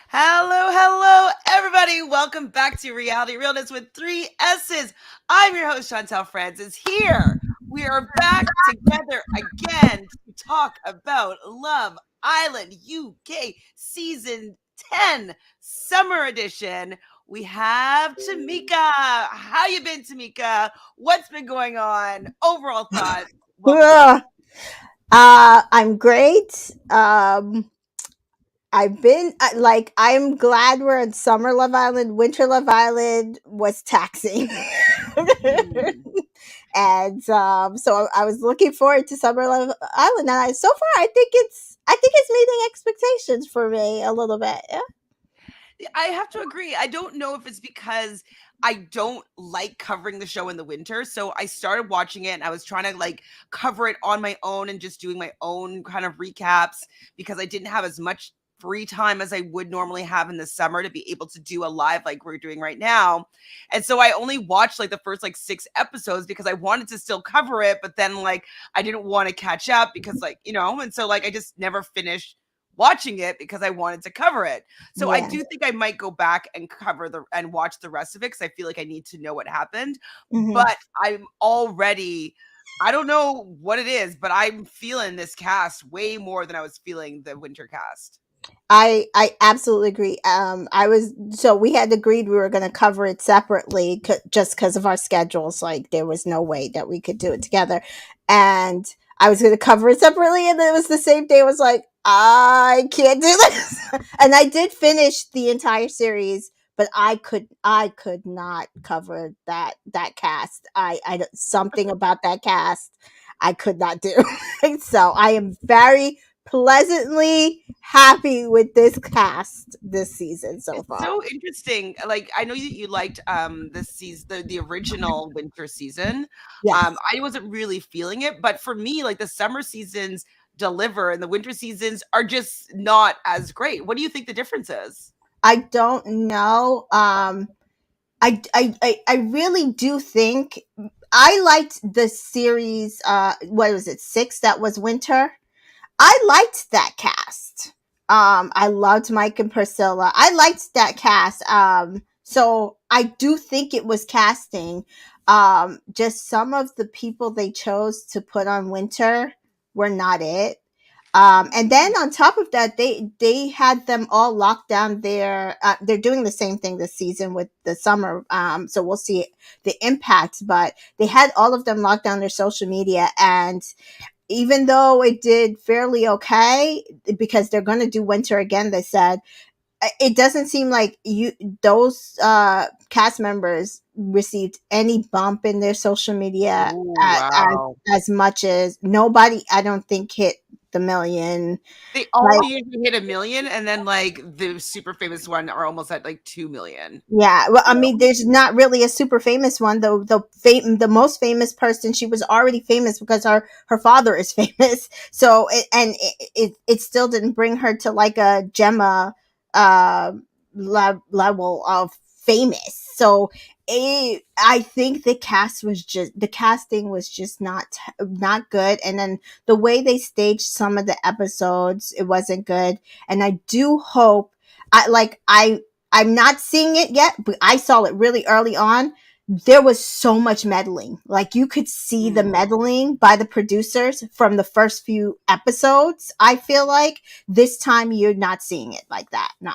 Hello, hello, everybody. Welcome back to Reality Realness with three S's. I'm your host, Chantele Francis. Here, we are back together again to talk about Love Island UK Season 10 Summer Edition. We have Tamika. How you been, Tamika? What's been going on? Overall thoughts. Welcome back. Ugh. I'm great. I'm glad we're in summer Love Island. Winter Love Island was taxing. Hmm. And so I was looking forward to summer Love Island. And so far, I think it's meeting expectations for me a little bit. Yeah. I have to agree. I don't know if it's because I don't like covering the show in the winter. So I started watching it and I was trying to like cover it on my own and just doing my own kind of recaps because I didn't have as much free time as I would normally have in the summer to be able to do a live like we're doing right now. And so I only watched like the first like 6 episodes because I wanted to still cover it, but then like I didn't want to catch up because and so like I just never finished watching it because I wanted to cover it. So I Yeah. do think I might go back and cover the and watch the rest of it because I feel like I need to know what happened. hmm But I'm already I don't know what it is, but I'm feeling this cast way more than I was feeling the winter cast. I absolutely agree. We had agreed we were going to cover it separately just because of our schedules. Like there was no way that we could do it together, and I was going to cover it separately. And then it was the same day. I was like, I can't do this, and I did finish the entire series, but I could not cover that cast. I something about that cast I could not do. So I am very pleasantly happy with this cast this season so It's far. so interesting. Like I know that you liked this season the original winter season. Yes. I wasn't really feeling it, but for me, like the summer seasons deliver and the winter seasons are just not as great. What do you think the difference is? I don't know. I really do think I liked the series. What was it? Six that was winter. I liked that cast. I loved Mike and Priscilla. I liked that cast. So I do think it was casting. Just some of the people they chose to put on winter were not it. And then on top of that, they had them all locked down there. They're doing the same thing this season with the summer. So we'll see the impact. But they had all of them locked down their social media, and even though it did fairly okay, because they're going to do winter again, they said it doesn't seem like you those cast members received any bump in their social media Oh, wow. as much as nobody. I don't think hit the million. They all Like, usually hit 1,000,000, and then, like, the super famous one are almost at, like, 2,000,000. yeah, well, I So mean, there's not really a super famous one though. The most famous person, she was already famous because her father is famous. So it still didn't bring her to like a Gemma uh level of famous. So I think the casting was just not good, and then the way they staged some of the episodes, it wasn't good. And I do hope I'm not seeing it yet, but I saw it really early on. There was so much meddling. Like you could see the mm. meddling by the producers from the first few episodes. I feel like this time you're not seeing it like that. No.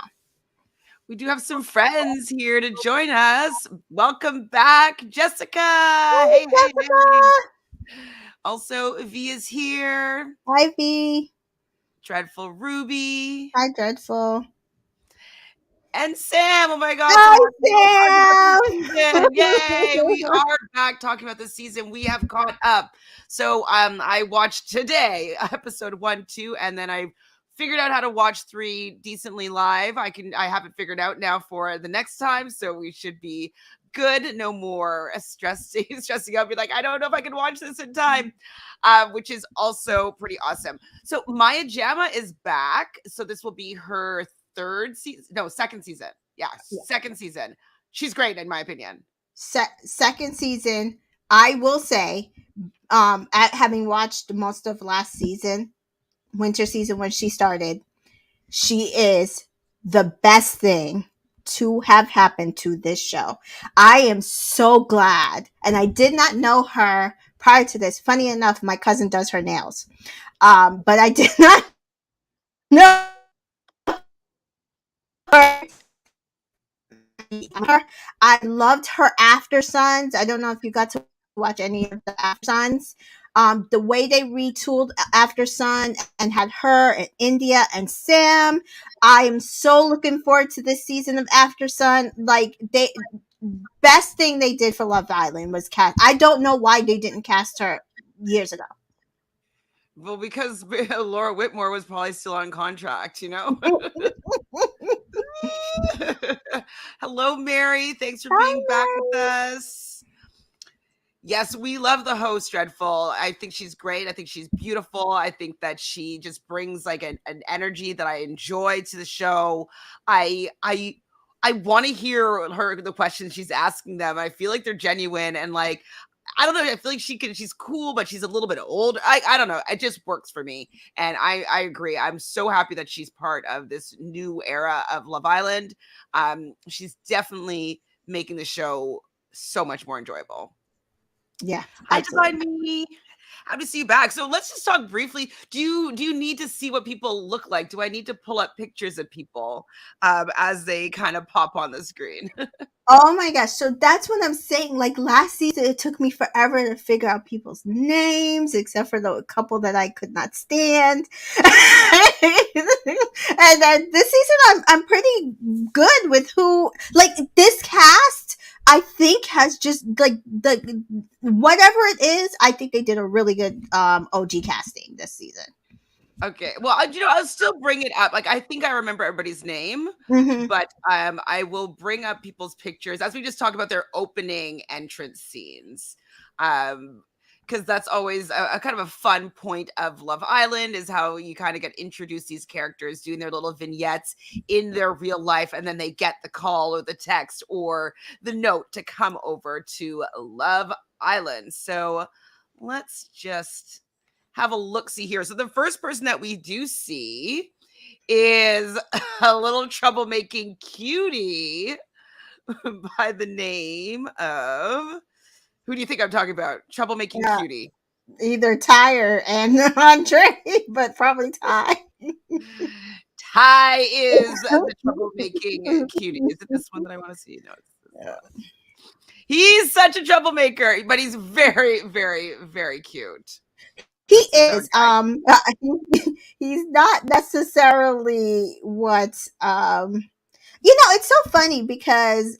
We do have some friends here to join us. Welcome back, Jessica. Hey, Hey, hey, hey. Jessica. Also, V is here. Ivy. Dreadful Ruby. Hi, Dreadful. And Sam, oh my god, so Hi, happy to be talking about this Sam. season. Yay! We are back talking about this season. We have caught up. So I watched today episode 1, 2, and then I figured out how to watch 3 decently live. I have it figured out now for the next time, so we should be good. No more stressing out, be like, I don't know if I can watch this in time. Which is also pretty awesome. So Maya Jama is back. So this will be her third season, no, second season. Yeah, second season. She's great in my opinion. Second season, I will say, at having watched most of last season, winter season when she started, she is the best thing to have happened to this show. I am so glad. And I did not know her prior to this. Funny enough, my cousin does her nails. But I did not know her. I loved her After Sons. I don't know if you got to watch any of the After Sons. The way they retooled After Sun and had her and India and Sam. I am so looking forward to this season of After Sun. Like they best thing they did for Love Island was cast. I don't know why they didn't cast her years ago. Well, because Laura Whitmore was probably still on contract, you know? Hello, Mary. Thanks for being back with us. Yes, we love the host, Dreadful. I think she's great. I think she's beautiful. I think that she just brings like an energy that I enjoy to the show. I want to hear the questions she's asking them. I feel like they're genuine and like I don't know. I feel like she's cool, but she's a little bit old. I don't know. It just works for me. And I agree. I'm so happy that she's part of this new era of Love Island. She's definitely making the show so much more enjoyable. Yeah, Hi, absolutely. Divine Me. Happy to see you back. So let's just talk briefly. Do you need to see what people look like? Do I need to pull up pictures of people as they kind of pop on the screen? Oh my gosh. So that's what I'm saying. Like last season, it took me forever to figure out people's names, except for the couple that I could not stand. And then this season, I'm pretty good with who, like this cast, I think has just like the, whatever it is, I think they did a really good OG casting this season. Okay. Well, I'll still bring it up. Like, I think I remember everybody's name, Mm-hmm. but I will bring up people's pictures as we just talk about their opening entrance scenes. Because that's always a kind of a fun point of Love Island is how you kind of get introduced these characters doing their little vignettes in their real life, and then they get the call or the text or the note to come over to Love Island. So let's just have a look see here. So the first person that we do see is a little troublemaking cutie by the name of who do you think I'm talking about? Troublemaking Yeah, cutie. either Ty and Andre, but probably Ty. Ty is the troublemaking cutie. Is it this one that I want to see? No, it's this one. He's such a troublemaker, but he's very, very, very cute. He This is our is. guy. He's not necessarily what. It's so funny because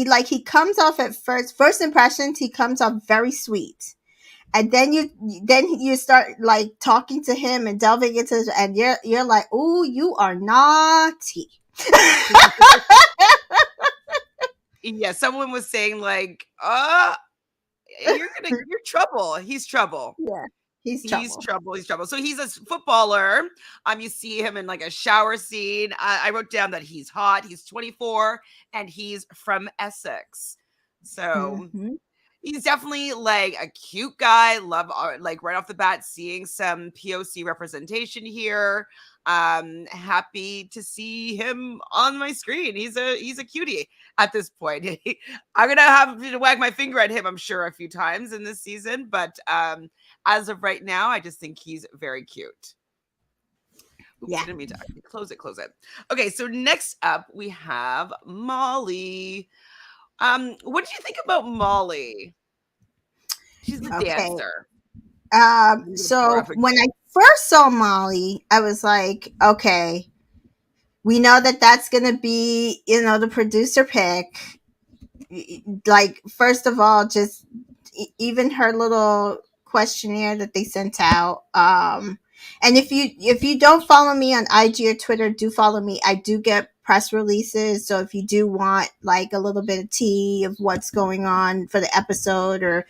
like he comes off at first impressions. He comes off very sweet, and then you start like talking to him and delving into, and you're like, oh, you are naughty. Yeah, someone was saying like, you're trouble. He's trouble. Yeah, he's He's trouble. trouble. He's trouble. So he's a footballer. You see him in like a shower scene. I wrote down that he's hot. He's 24 and he's from Essex. So Mm-hmm. he's definitely like a cute guy. Love like right off the bat seeing some POC representation here. Happy to see him on my screen. He's a cutie at this point. I'm gonna have to wag my finger at him, I'm sure, a few times in this season, but as of right now, I just think he's very cute. Oops, Yeah. I didn't mean to close it. Close it. Okay, so next up we have Molly. What did you think about Molly? She's the Okay. dancer. So when I first saw Molly, I was like, okay, we know that that's gonna be, the producer pick. Like, first of all, just even her little questionnaire that they sent out. And if you don't follow me on IG or Twitter, do follow me. I do get press releases, so if you do want like a little bit of tea of what's going on for the episode, or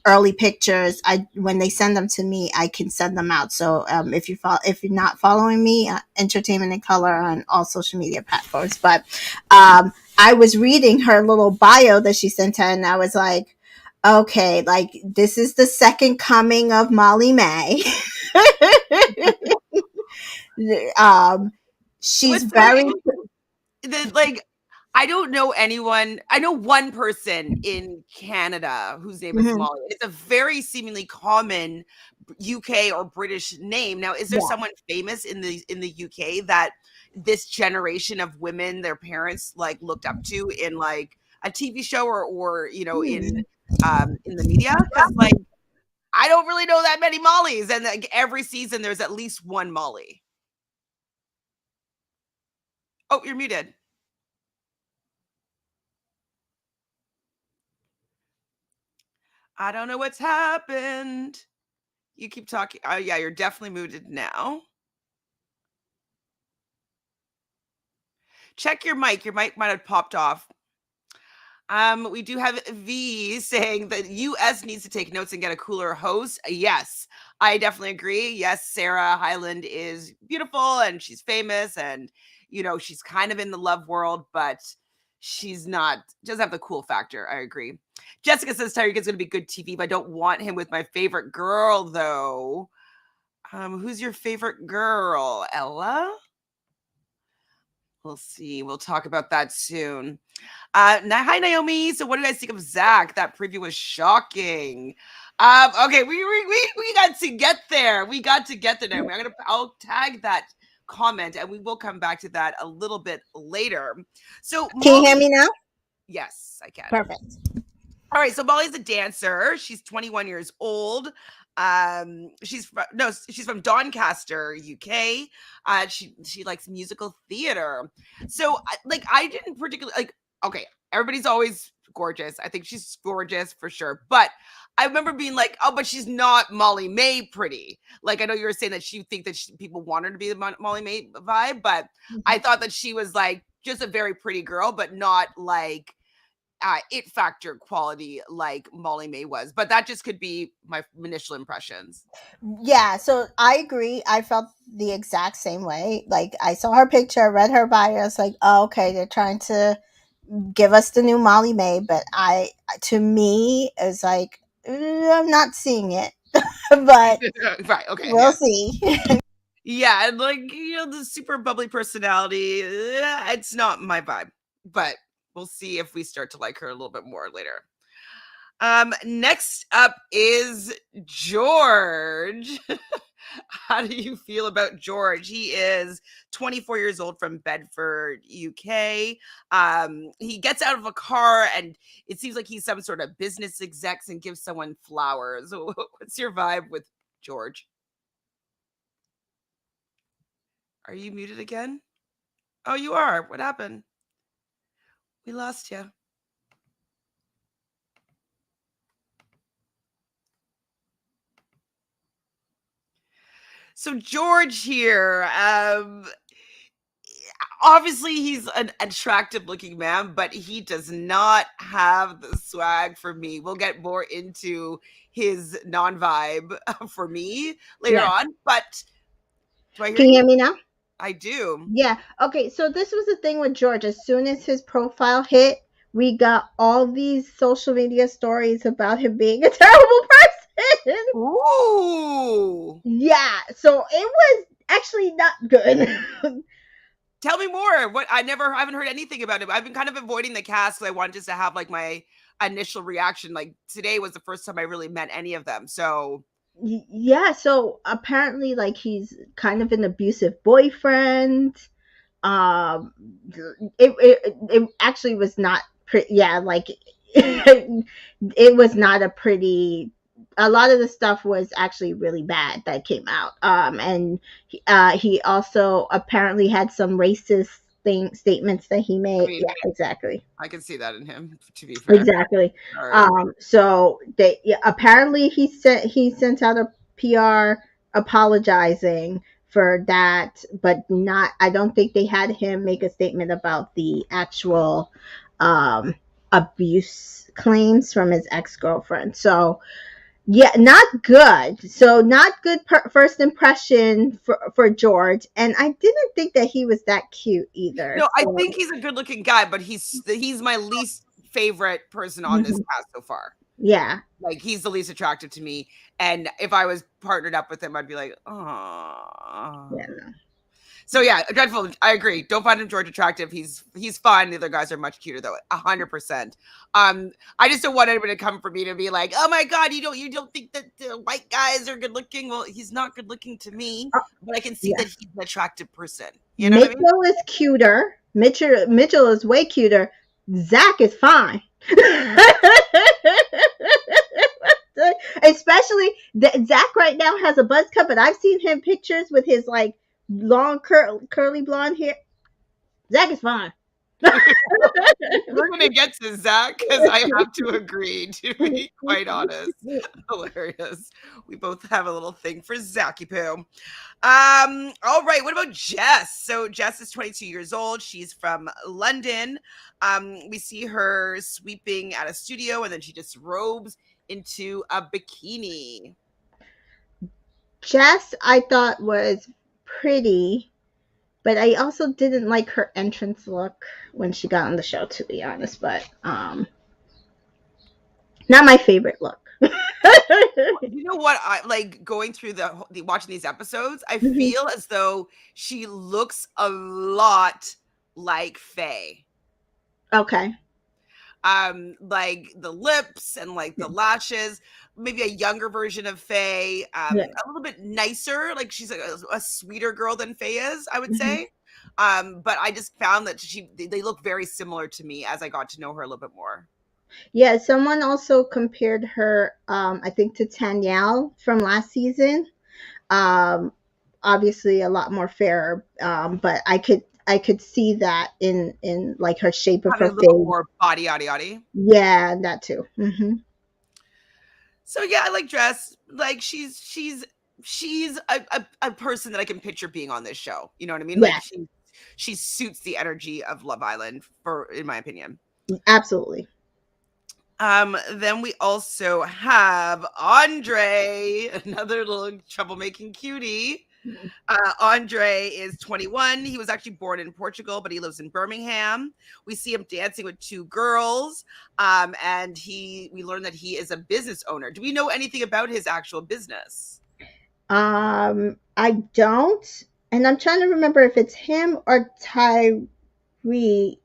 early pictures, I when they send them to me, I can send them out. So if you're not following me, Entertainment in Color on all social media platforms. But I was reading her little bio that she sent out, and I was like, okay, like this is the second coming of Molly May. um, She's What's the very like, I don't know anyone. I know one person in Canada whose name is mhm, Molly. It's a very seemingly common UK or British name. Now, is there yeah. someone famous in the UK that this generation of women, their parents, like looked up to in like a TV show or Hmm. in the media? Because like I don't really know that many Mollys, and like every season there's at least one Molly. Oh, you're muted. I don't know what's happened. You keep talking. Oh, yeah, you're definitely muted now. Check your mic. Your mic might have popped off. We do have V saying that US needs to take notes and get a cooler host. Yes, I definitely agree. Yes, Sarah Hyland is beautiful and she's famous and she's kind of in the love world, but she's not doesn't have the cool factor. I agree. Jessica says Tyreek is gonna be good TV, but I don't want him with my favorite girl though. Who's your favorite girl? Ella? We'll see. We'll talk about that soon. Hi Naomi. So what do you guys think of Zach? That preview was shocking. Okay, we got to get there. We got to get there, Naomi. I'll tag that comment and we will come back to that a little bit later. So Can you hear Molly, me now? yes, I can. Perfect. All right, so Molly's a dancer. She's 21 years old. She's from Doncaster, UK. She likes musical theater. So I didn't particularly like. Okay, everybody's always gorgeous. I think she's gorgeous for sure. But I remember being like, oh, but she's not Molly May pretty. Like I know you were saying that you think that people want her to be the Molly May vibe, but I Mhm. thought that she was like just a very pretty girl, but not like it factor quality like Molly May was, but that just could be my initial impressions. Yeah, so I agree. I felt the exact same way. Like I saw her picture, read her bio. It's like, oh, okay, they're trying to give us the new Molly May, but to me, it's like I'm not seeing it, but Right. Okay. we'll Yeah. see. Yeah. And like, the super bubbly personality, it's not my vibe, but we'll see if we start to like her a little bit more later. Next up is George. How do you feel about George? He is 24 years old from Bedford, UK. He gets out of a car and it seems like he's some sort of business execs and gives someone flowers. What's your vibe with George? Are you muted again? Oh, you are. What happened? We lost you. So George here, obviously he's an attractive looking man, but he does not have the swag for me. We'll get more into his non-vibe for me later Yeah. on, but do I hear Can you you? hear me now? I do. Yeah. Okay. So this was the thing with George. As soon as his profile hit, we got all these social media stories about him being a terrible person. Ooh. Yeah. So it was actually not good. Tell me more. What I haven't heard anything about it. I've been kind of avoiding the cast because I wanted just to have like my initial reaction. Like today was the first time I really met any of them. So Yeah. So apparently, like, he's kind of an abusive boyfriend. um it actually was not pretty. Yeah, like it was not a pretty. A lot of the stuff was actually really bad that came out. And he also apparently had some racist statements that he I made. mean, Yeah, exactly. I can see that in him, to be fair. Exactly. All right. So they, yeah, apparently he sent out a PR apologizing for that, but not. I don't think they had him make a statement about the actual um, abuse claims from his ex girlfriend. So yeah, not good. So not good first impression for George, and I didn't think that he was that cute either. No, I So think he's a good looking guy, but he's my least favorite person on this mhm. cast so far. Yeah. Like he's the least attractive to me. And if I was partnered up with him, I'd be like, oh. Yeah. So yeah, Dreadful. I agree. Don't find him George attractive. He's fine. The other guys are much cuter though. 100%. I just don't want anybody to come for me to be like, oh my god, you don't think that the white guys are good looking? Well, he's not good looking to me, Uh, but I can see yeah. that he's an attractive person. You know what I mean? Mitchell is cuter. Mitchell is way cuter. Zach is fine. Especially Zach right now has a buzz cut, but I've seen him pictures with his like long curly blonde hair. Zach is fine. We're gonna get to Zach because I have to agree. To be quite honest, hilarious. We both have a little thing for Zachy Poo. All right, what about Jess? So Jess is 22 years old. She's from London. We see her sweeping at a studio and then she just robes into a bikini. Jess, I thought was pretty, but I also didn't like her entrance look when she got on the show, to be honest. But not my favorite look. You know what? I like going through the watching these episodes. I Mhm. feel as though she looks a lot like Faye. Okay. Like the lips and like the lashes, maybe a younger version of Faye, Yeah. a little bit nicer, like she's a sweeter girl than Faye is, I would Mhm. say. But I just found that they look very similar to me as I got to know her a little bit more. Yeah, someone also compared her, I think, to Tanyelle from last season. Um, Obviously, a lot more fairer, but I could see that in like her shape of Having her a little face. more body yada yada. Yeah, that too. So yeah, I like Dress. Like she's a person that I can picture being on this show. You know what I mean? Like Yeah, she suits the energy of Love Island for in my opinion. absolutely. Then we also have Andre, another little troublemaking cutie. Andre is 21. He was actually born in Portugal, but he lives in Birmingham. We see him dancing with two girls, and we learn that he is a business owner. Do we know anything about his actual business? I don't, and I'm trying to remember if it's him or Tyree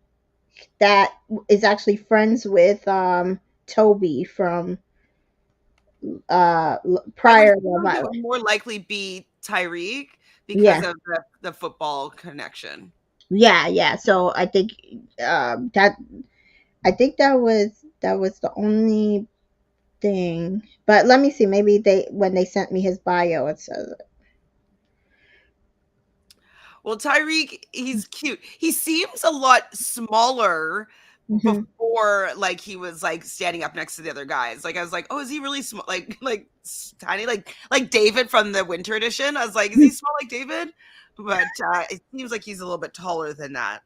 that is actually friends with Toby from I would prior feel Love like it would Island. more likely be Tyreek because Yeah, of the football connection. yeah. So I think that was the only thing. But let me see. Maybe they when they sent me his bio, it says Well, Tyreek, he's cute. He seems a lot smaller hmm before, like he was like standing up next to the other guys. Like I was like, oh, is he really small? Like tiny, like David from the Winter Edition. I was like, is he small like David? But it seems like he's a little bit taller than that.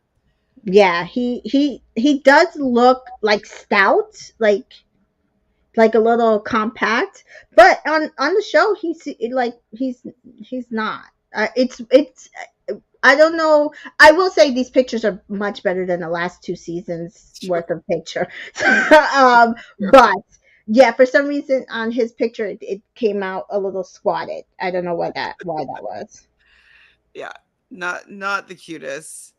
Yeah, he does look like stout, like a little compact, but on the show he's not. It's I don't know. I will say these pictures are much better than the last two seasons True, worth of picture. true. But yeah, for some reason on his picture it came out a little squatted. I don't know why that was. Yeah, not the cutest.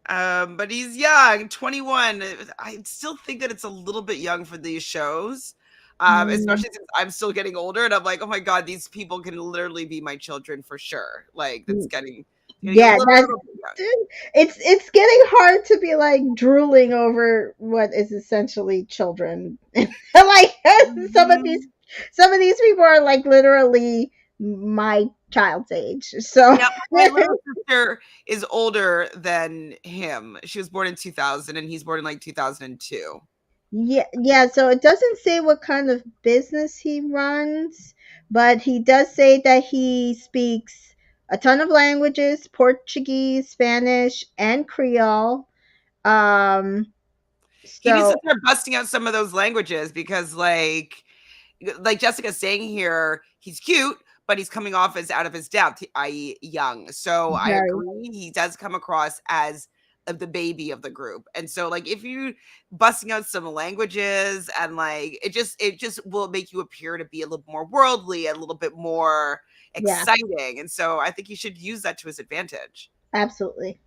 But he's young, 21. I still think that it's a little bit young for these shows. Mm, Especially since I'm still getting older and I'm like, oh my god, these people can literally be my children for sure. Like that's getting a yeah, that's little bit young. it's getting hard to be like drooling over what is essentially children. Like some of these Mhm. some of these people are like literally my child's age. So Yeah, my little sister is older than him. She was born in 2000 and he's born in like 2002. yeah, so it doesn't say what kind of business he runs, but he does say that he speaks a ton of languages, Portuguese, Spanish, and Creole. Um He needs to so start busting out some of those languages because like Jessica's saying here, he's cute, but he's coming off as out of his depth, i.e., young. So I very agree. He does come across as the baby of the group. And so, like, if you busting out some languages and like it just will make you appear to be a little more worldly, a little bit more yeah. exciting. And so I think he should use that to his advantage. Absolutely.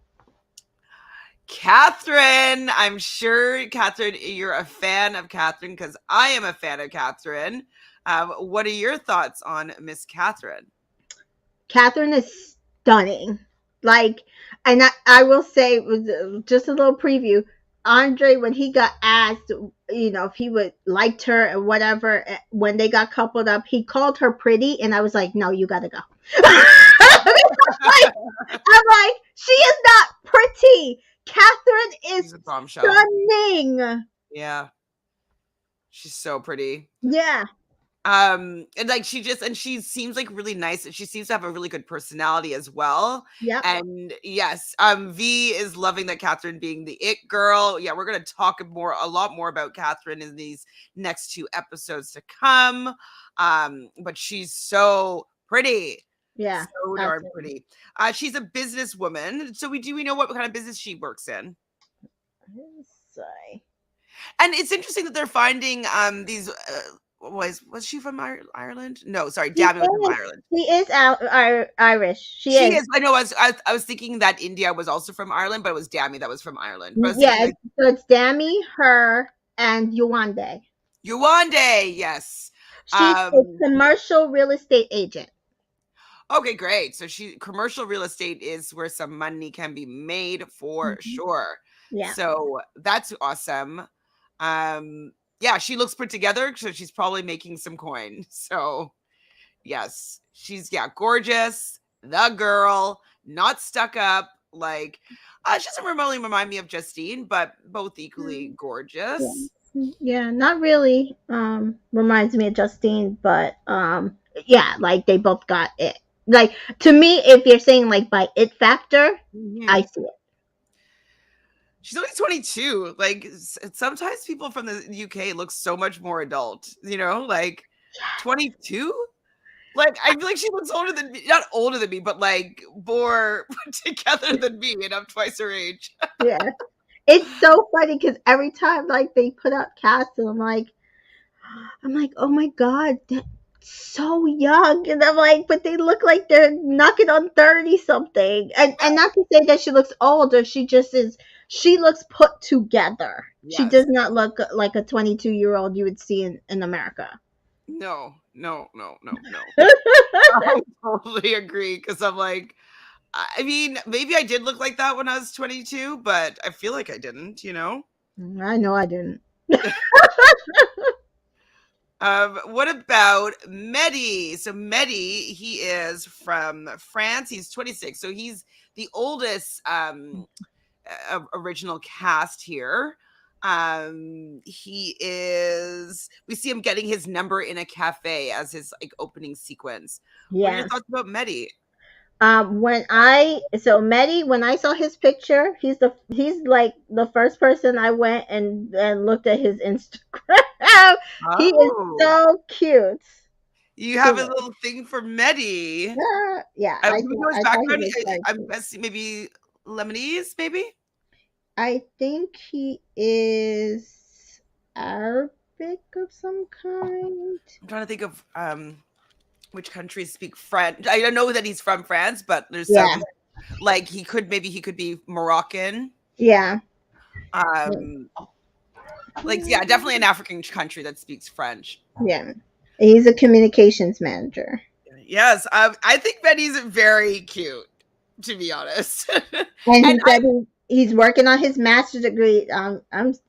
Catherine, I'm sure, Catherine, you're a fan of Catherine because I am a fan of Catherine. What are your thoughts on Miss Catherine? Catherine is stunning. Like, and I will say, just a little preview. Andre, when he got asked, if he would liked her and whatever, when they got coupled up, he called her pretty, and I was like, no, you gotta go. like, I'm like, she is not pretty. Catherine She's is a bombshell. stunning. Yeah, she's so pretty. Yeah. And like she seems like really nice, and she seems to have a really good personality as well. Yep. And yes, V is loving that Catherine being the it girl. Yeah, we're gonna talk a lot more about Catherine in these next 2 episodes to come. But she's so pretty. Yeah. So darn Absolutely. pretty. She's a businesswoman. So we know what kind of business she works in. Sorry. And it's interesting that they're finding these was she from Ireland? No, sorry, She Dabby was from is. Ireland. She is Irish. She She is. is. I know. I was thinking that India was also from Ireland, but it was Dammy that was from Ireland. But I was thinking Yeah. like So it's Dami, her, and Yuande. Yuande, yes. She's a commercial real estate agent. Okay, great. So commercial real estate is where some money can be made for Mhm. sure. Yeah. So that's awesome. Yeah, she looks put together, so she's probably making some coin. So yes, she's gorgeous. The girl, not stuck up. Like she doesn't really remind me of Justine, but both equally Yeah. gorgeous. Yeah, not really. Reminds me of Justine, but yeah, like they both got it. Like, to me, if you're saying like by it factor, I Mhm. see it. She's only 22. Like sometimes people from the UK look so much more adult, like 22. Like I feel like she looks older than me, not older than me, but like more put together than me, and I'm twice her age. Yeah, it's so funny because every time like they put up casts, and I'm like, oh my god, they're so young, and I'm like, but they look like they're knocking on 30 something, and not to say that she looks older, she just is. She looks put together. She Yes. does not look like a 22-year-old you would see in America. No, no, no, no, no. I totally agree because I'm like, I mean, maybe I did look like that when I was 22, but I feel like I didn't. I know I didn't. What about Mehdi? So Mehdi, he is from France. He's 26, so he's the oldest original cast here. We see him getting his number in a cafe as his like opening sequence. What are your Yeah. thoughts about Mehdi? Mehdi, when I saw his picture, he's like the first person I went and looked at his Instagram. He is Oh, so cute. you To have a me. little thing for Mehdi. Yeah, Do we know his I thought he background? was very I'm cute. guessing maybe Lebanese, maybe. I think he is Arabic of some kind. I'm trying to think of which countries speak French. I don't know that he's from France, but there's Yeah, some like he could be Moroccan. yeah, Um, like yeah, definitely an African country that speaks French. yeah. He's a communications manager. Yes, I think Betty's very cute, to be honest. And And he said he's working on his master's degree.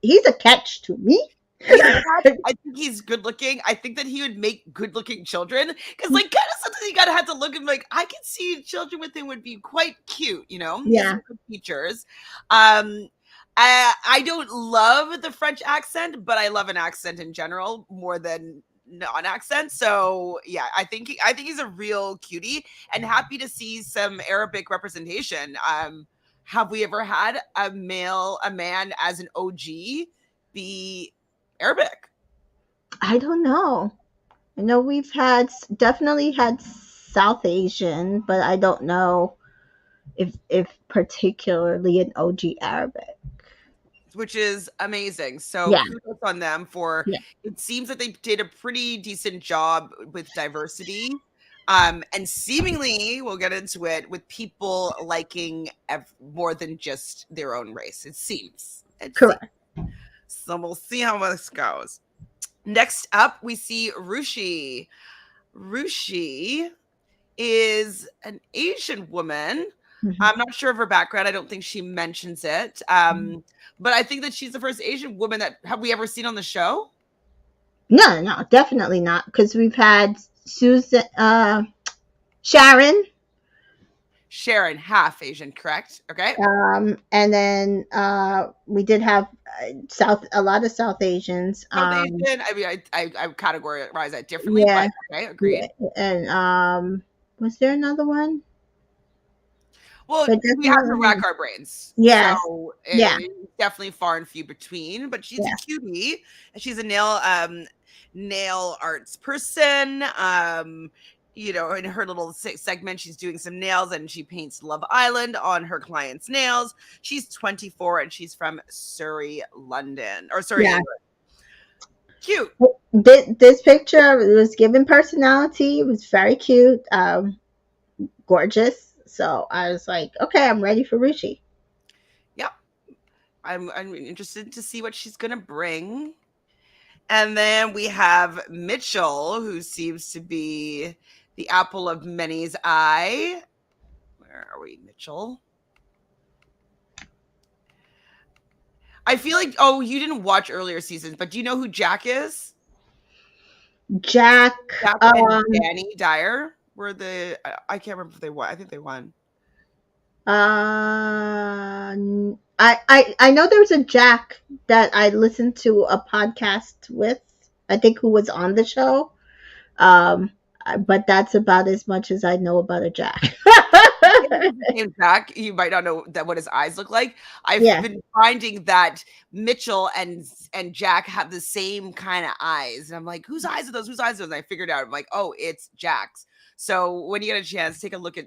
He's a catch to me. he's a cat. I think he's good looking. I think that he would make good looking children because, like, kind of something you gotta have to look at. Like, I can see children with him would be quite cute. He has Yeah, some good features. Um, I don't love the French accent, but I love an accent in general more than non-accent. So yeah, I think he's a real cutie, and happy to see some Arabic representation. Have we ever had a man as an OG be Arabic? I don't know. I know we've definitely had South Asian, but I don't know if particularly an OG Arabic. Which is amazing. So Yeah, kudos on them for yeah, it seems that they did a pretty decent job with diversity. And seemingly, we'll get into it, with people liking more than just their own race. It seems. It seems. Correct. So we'll see how this goes. Next up, we see Rushi. Rushi is an Asian woman. Mhm. I'm not sure of her background. I don't think she mentions it. But I think that she's the first Asian woman that have we ever seen on the show. No, no, definitely not. Because we've had Susan, Sharon, Sharon, half Asian, correct? Okay. and then we did have a lot of South Asians. South Asian. I mean, I categorize that differently, Yeah, but okay, yeah, agreed. and was there another one? Well, But we have to rack definitely, our brains. yes, So yeah, it's definitely far and few between, but she's a yeah, cutie and she's a nail arts person. In her little segment, she's doing some nails and she paints Love Island on her clients' nails. She's 24 and she's from Surrey, London, or sorry, yeah. England. Cute. This picture was given personality. It was very cute, gorgeous. So I was like, okay, I'm ready for Ruchi. Yep. I'm interested to see what she's gonna bring. And then we have Mitchell, who seems to be the apple of many's eye. Where are we, Mitchell? I feel like, oh, you didn't watch earlier seasons, but do you know who Jack is? Jack, Jack and um, Danny Dyer were I can't remember if they won. I think they won. I know there was a Jack that I listened to a podcast with. I think who was on the show. Um, but that's about as much as I know about a Jack. Came back, you might not know that what his eyes look like. I've Yeah, been finding that Mitchell and Jack have the same kind of eyes, and I'm like, whose eyes are those? Whose eyes are those? And I figured out, I'm like, oh, it's Jack's. So when you get a chance, take a look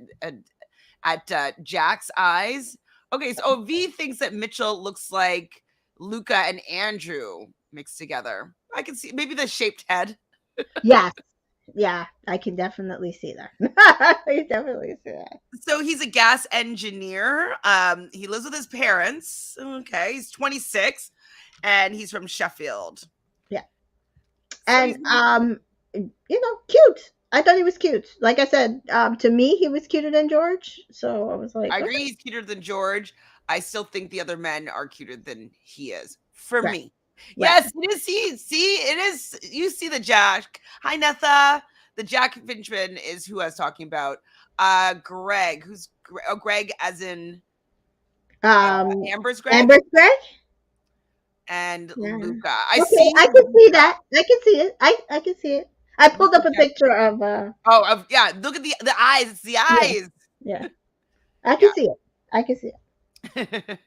at Jack's eyes. Okay, so V thinks that Mitchell looks like Luca and Andrew mixed together. I can see maybe the shaped head. yes, yeah, I can definitely see that. I can definitely see that. So he's a gas engineer. He lives with his parents. Okay, he's 26 and he's from Sheffield. Yeah, So and he's cute. I thought he was cute. Like I said, to me, he was cuter than George. So I was I like, agree okay, he's cuter than George. I still think the other men are cuter than he is for right, me. right. Yes, it is. See, it is. You see the Jack. Hi, Netha. The Jack Finchman is who I was talking about. Greg, Greg as in Um, Amber's Greg Amber Gray. and Yeah. Luca. I Okay, see I can see Luca. that. I can see it. I can see it. I pulled Luca up a Jack. picture of Oh, yeah. Look at the eyes. It's the yeah, eyes. yeah. I can Yeah. see it. I can see it.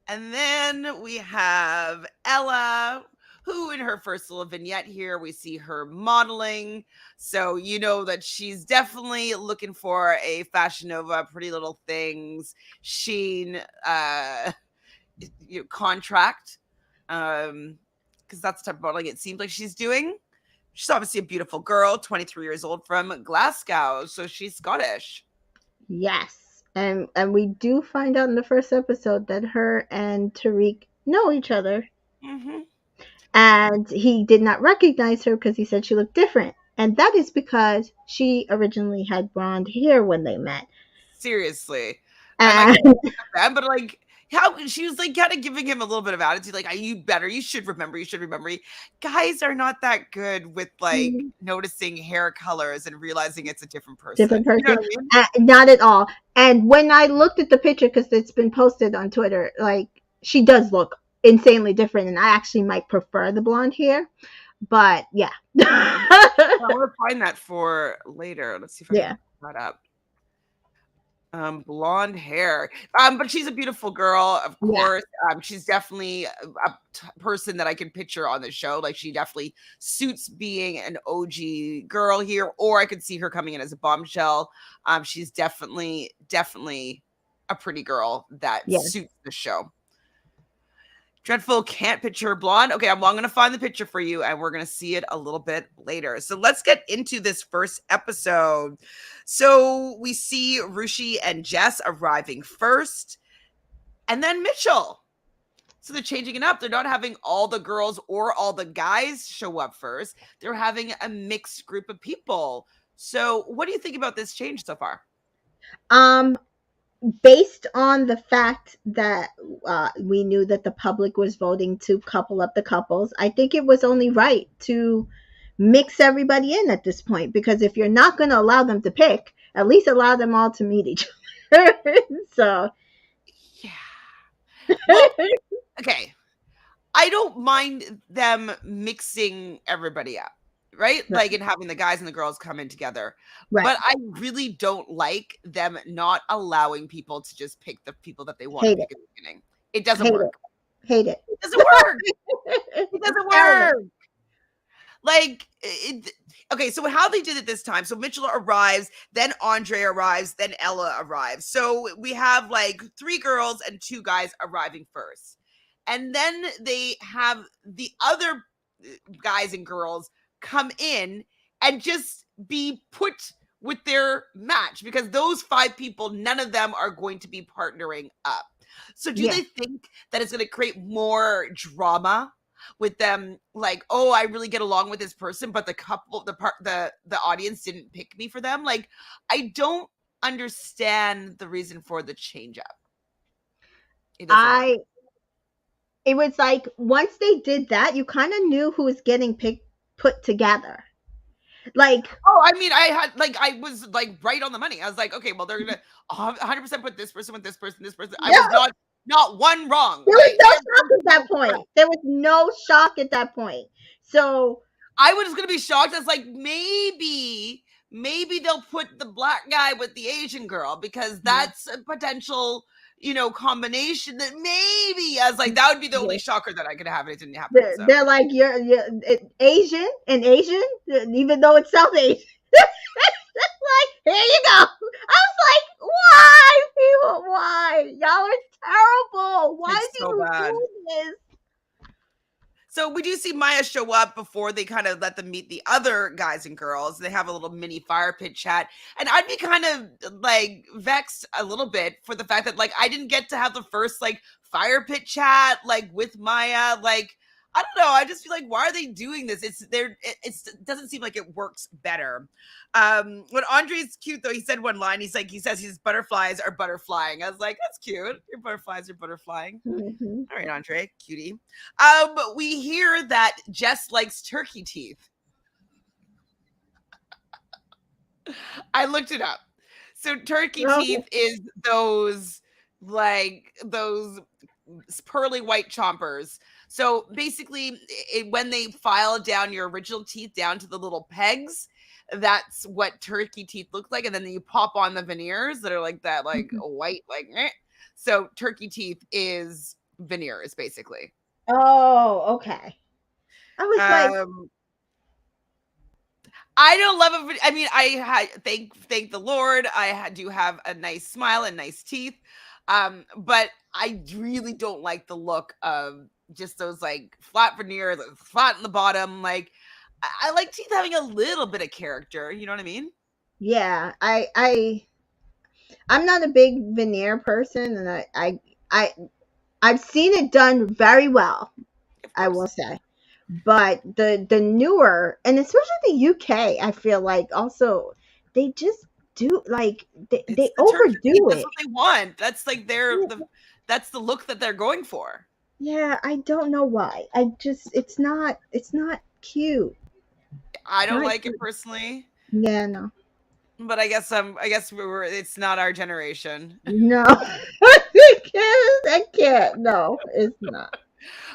And then we have Ella, who in her first little vignette here, we see her modeling. So you know that she's definitely looking for a Fashion Nova, Pretty Little Things, Sheen contract. Because that's the type of modeling it seems like she's doing. She's obviously a beautiful girl, 23 years old from Glasgow. So she's Scottish. Yes. And we do find out in the first episode that her and Tariq know each other. Mm-hmm. And he did not recognize her because he said she looked different. And that is because she originally had blonde hair when they met. Seriously. And like And them, but like how she was like kind of giving him a little bit of attitude, like, are you better? You should remember. Guys are not that good with like noticing hair colors and realizing it's a different person. different You know person. what I mean? Not at all. And when I looked at the picture, because it's been posted on Twitter, like she does look insanely different, and I actually might prefer the blonde hair. But yeah, I want to find that for later. Let's see if I can yeah, look that up. Blonde hair. But she's a beautiful girl, of yeah, course. She's definitely a person that I can picture on the show. Like she definitely suits being an OG girl here, or I could see her coming in as a bombshell. She's definitely a pretty girl that yeah. suits the show. Dreadful can't picture blonde. Okay, I'm going to find the picture for you and we're going to see it a little bit later. So let's get into this first episode. So we see Rushi and Jess arriving first and then Mitchell. So they're changing it up. They're not having all the girls or all the guys show up first. They're having a mixed group of people. So what do you think about this change so far? Um, Based on the fact that we knew that the public was voting to couple up the couples, I think it was only right to mix everybody in at this point, because if you're not going to allow them to pick, at least allow them all to meet each other. So, Yeah. Well, okay. I don't mind them mixing everybody up, right? right, Like, and having the guys and the girls come in together. right. But I really don't like them not allowing people to just pick the people that they want to Hate it. pick in the beginning. It doesn't Hate it. work. Hate it. It doesn't work. It It's doesn't terrible. work. Like, okay, so how they did it this time. So Mitchell arrives, then Andre arrives, then Ella arrives. So we have like 3 girls and 2 guys arriving first. And then they have the other guys and girls come in and just be put with their match, because those 5 people, none of them are going to be partnering up. So do Yeah. they think that it's going to create more drama with them, like, oh, I really get along with this person, but the audience didn't pick me for them? Like, I don't understand the reason for the change up. It doesn't work. I It was like once they did that, you kind of knew who was getting picked put together. Like, Oh, I mean, I was like right on the money. I was like, okay, well, they're gonna 100% put this person with this person, this person. I no, was not one wrong. there was Like, no shock every at that single point. There was no shock at that point. So I was gonna be shocked. I was like, maybe they'll put the black guy with the Asian girl, because that's a potential, combination that maybe. I was like, that would be the only yeah, shocker that I could have, and it didn't happen. they're, So they're like you're Asian and Asian, even though it's South Asian. Like, here you go. I was like, why, people? Why? Y'all are terrible. Why it's do so you bad. do this? So we do see Maya show up before they kind of let them meet the other guys and girls. They have a little mini fire pit chat. And I'd be kind of like vexed a little bit for the fact that like I didn't get to have the first like fire pit chat like with Maya. Like, I don't know. I just feel like, why are they doing this? It doesn't seem like it works better. When Andre's cute though, he said one line. He says his butterflies are butterflying. I was like, that's cute. Your butterflies are butterflying. Mm-hmm. All right, Andre, cutie. We hear that Jess likes turkey teeth. I looked it up. So turkey Oh, teeth is those pearly white chompers. So basically, when they file down your original teeth down to the little pegs, that's what turkey teeth look like. And then you pop on the veneers that are like that, like white, like meh. So turkey teeth is veneers, basically. oh, okay. I was like, Um, I don't love it. I mean, thank the Lord. Do have a nice smile and nice teeth. But I really don't like the look of just those like flat veneers, like, flat in the bottom. Like, I like teeth having a little bit of character. You know what I mean? yeah, I'm not a big veneer person, and I I've seen it done very well, Of I will course. say. But the newer, and especially the UK, I feel like also they just do like It's they the turkey teeth. overdo That's it. what they want. That's like Yeah, that's the look that they're going for. yeah, I don't know why. I just it's not cute. I It's don't not like it cute. personally, Yeah, no. but I guess it's not our generation. No. I can't. No, it's not.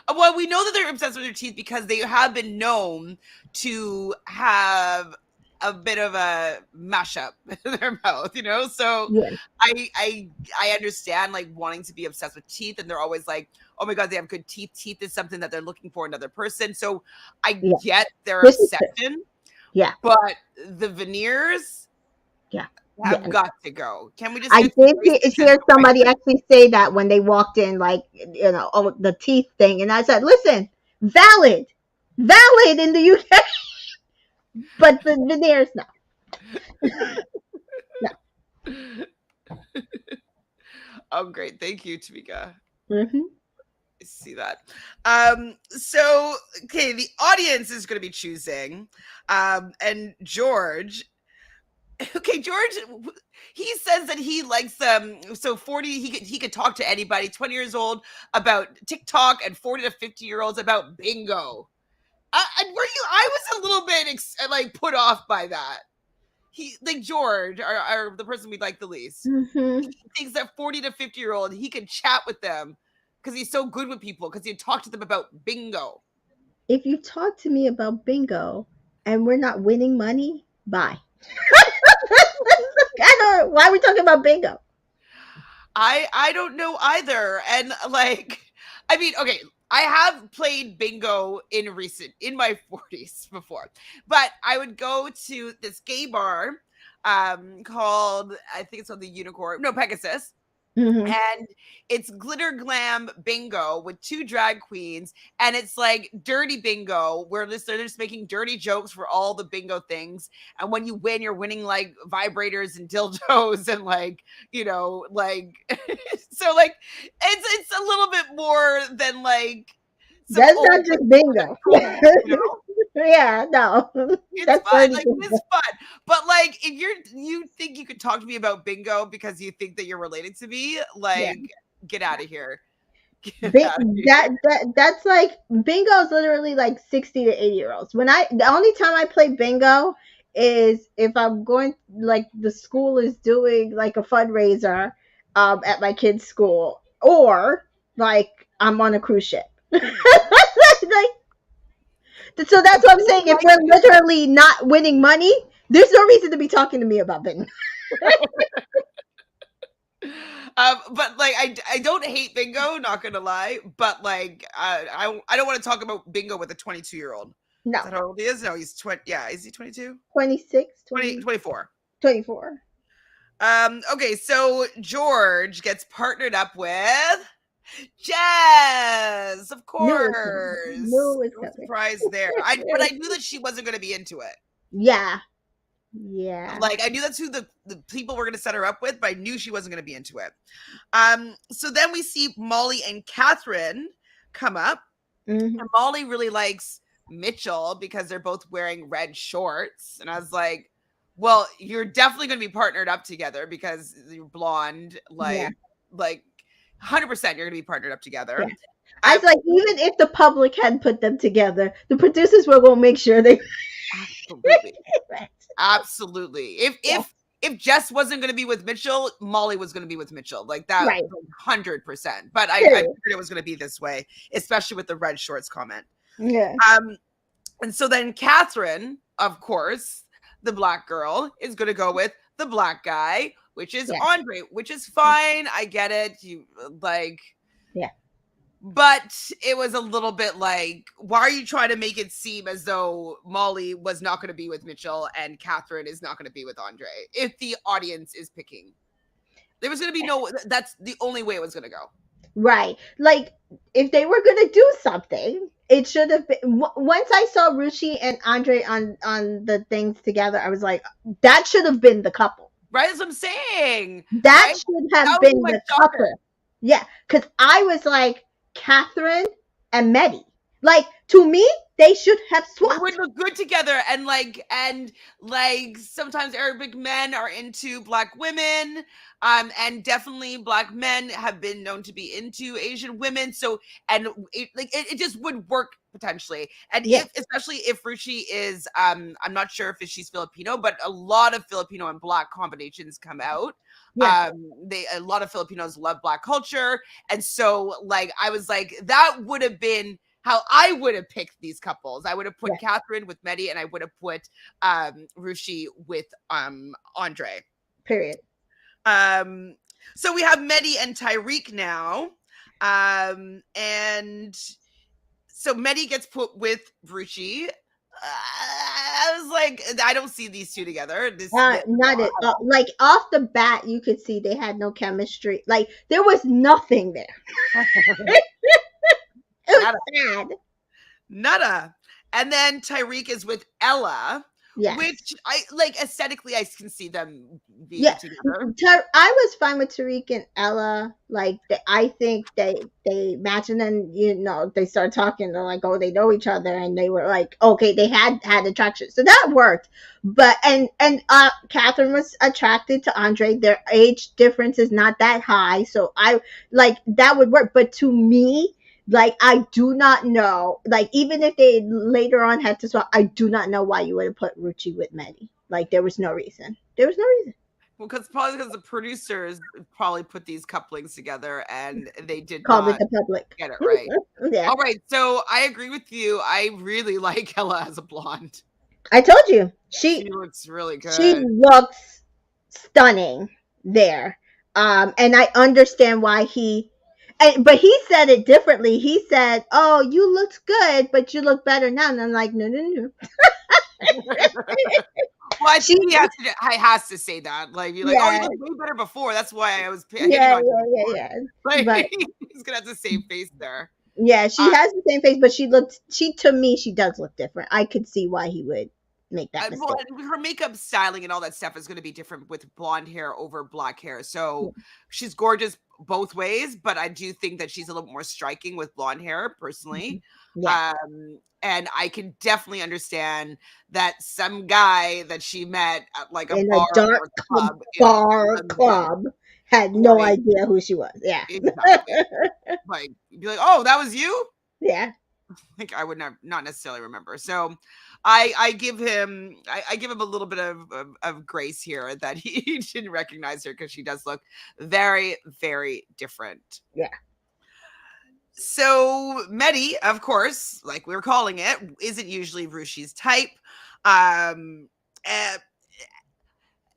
Well, we know that they're obsessed with their teeth because they have been known to have a bit of a mashup in their mouth, So Yeah. I understand like wanting to be obsessed with teeth, and they're always like, oh my god, they have good teeth. Teeth is something that they're looking for in another person. So I Yeah. get their This is true. obsession, Yeah. but the veneers, Yeah. have Yeah. got to go. Can we just I get some did braces hear and somebody bracelets? actually say that when they walked in, like, oh, the teeth thing. And I said, listen, valid, valid in the UK, but the veneers, no. No. Oh, great. Thank you, Tamika. Hmm. I see that. So okay, the audience is going to be choosing. And George, okay, George, he says that he likes so 40, he could talk to anybody 20 years old about TikTok, and 40 to 50-year olds about bingo. I was a little bit like put off by that. He, like George, are the person we like the least. He Hmm. thinks that 40 to 50-year old, he can chat with them because he's so good with people, because he talk to them about bingo. If you talk to me about bingo and we're not winning money, bye. I don't. Why are we talking about bingo? I don't know either. And like, I mean, okay, I have played bingo in my 40s before, but I would go to this gay bar called, I think it's called the Unicorn, no, Pegasus. Hmm. And it's glitter glam bingo with two drag queens, and it's like dirty bingo where they're just making dirty jokes for all the bingo things. And when you win, you're winning like vibrators and dildos and like, like so like it's a little bit more than like some That's old not white just people that bingo. troll. Yeah, no, It's that's fun. dirty Like, bingo. it's fun. But like, if you think you could talk to me about bingo because you think that you're related to me, Yeah. like, get out of here. Get out of That here. that's like bingo is literally like 60 to 80 year olds. When I the only time I play bingo is if I'm going, like, the school is doing like a fundraiser at my kid's school, or like I'm on a cruise ship. Like, so I that's what I'm do saying. If like we're literally not winning money, there's no reason to be talking to me about bingo. but like I don't hate bingo, not gonna lie, but like I don't want to talk about bingo with a 22-year-old. Is No. that how old he is? No, he's 20. Yeah, is he 22? 26, 20, 20, 24. 24. Okay, so George gets partnered up with Jazz, of Knew it was coming. course. Knew it was No coming. surprise there. But I knew that she wasn't going to be into it. Yeah. Yeah. Like, I knew that's who the people were going to set her up with, but I knew she wasn't going to be into it. So then we see Molly and Catherine come up, Hmm. and Molly really likes Mitchell because they're both wearing red shorts, and I was like, well, you're definitely going to be partnered up together because you're blonde, Yeah. like 100% you're going to be partnered up Yeah. together. I was like, even if the public had put them together, the producers were going to make sure they. Absolutely. Right. Absolutely. If Yeah. if if Jess wasn't going to be with Mitchell, Molly was going to be with Mitchell. Like that, Right. 100%. But I Period. figured it was going to be this way, especially with the red shorts comment. Yeah. Um, and so then Catherine, of course, the black girl, is going to go with the black guy, which is Yeah. Andre, which is fine. I get it. You like, Yeah. but it was a little bit like, why are you trying to make it seem as though Molly was not going to be with Mitchell and Catherine is not going to be with Andre? If the audience is picking, there was going to be no, that's the only way it was going to go. Right. Like, if they were going to do something, it should have been. Once I saw Ruchi and Andre on the things together, I was like, that should have been the couple. Right? That's what I'm saying. That Right? should That have would be been my the shocker. couple. Yeah, because I was like, Catherine and Medi. Like, to me, they should have They would swapped. look good together, and sometimes Arabic men are into black women, and definitely black men have been known to be into Asian women. So, and it just would work potentially. And Yeah, if, especially if Ruchi is, I'm not sure if she's Filipino, but a lot of Filipino and black combinations come out. yeah, A lot of Filipinos love black culture, and so like I was like, that would have been how I would have picked these couples. I would have yeah, put Catherine with Medi, and I would have put Rushi with Andre. period. Um, so we have Medi and Tyreek now. And so Medi gets put with Ruchi. I was like, I don't see these two together. Not at all. Like off the bat, you could see they had no chemistry. Like there was nothing there. It was Nada, sad. nada. And then Tyreek is with Ella, Yes. which I like aesthetically. I can see them being Yeah, together. I was fine with Tariq and Ella. Like, I think they match, and then they start talking. They're like, oh, they know each other, and they were like, okay, they had attraction, so that worked. But Catherine was attracted to Andre. Their age difference is not that high, so I like that would work. But to me, like, I do not know. Like, even if they later on had to swap, I do not know why you would have put Ruchi with Mehdi. Like, there was no reason. There was no reason. Well, because the producers probably put these couplings together and they did Called it not the public. get it right. Yeah. All right, so I agree with you. I really like Ella as a blonde. I told you. She She looks really she good. looks stunning there. And I understand why but he said it differently. He said, "Oh, you looked good, but you look better now." And I'm like, "No, no, no." Well, I She think he has to say that. Like, you're like, oh, you Yeah. looked way better before. That's why I was hitting Yeah, on you yeah, yeah, before. yeah. Like, But he's gonna have to save face there. yeah, she Uh, has the same face, but she to me she does look different. I could see why he would make that well, mistake. her makeup styling and all that stuff is going to be different with blonde hair over black hair. So she's gorgeous both ways, but I do think that she's a little more striking with blonde hair, personally. Yeah. And I can definitely understand that some guy that she met at like a In a bar dark or a club in bar London, club, had no like, idea who she was. Yeah. exactly, like, be like, oh, that was you. Yeah. Like, I would not necessarily remember. So I give him I give him a little bit of grace here that he didn't recognize her because she does look very, very different. Yeah. So Medi, of course, like we were calling it, isn't usually Rushi's type. Um eh,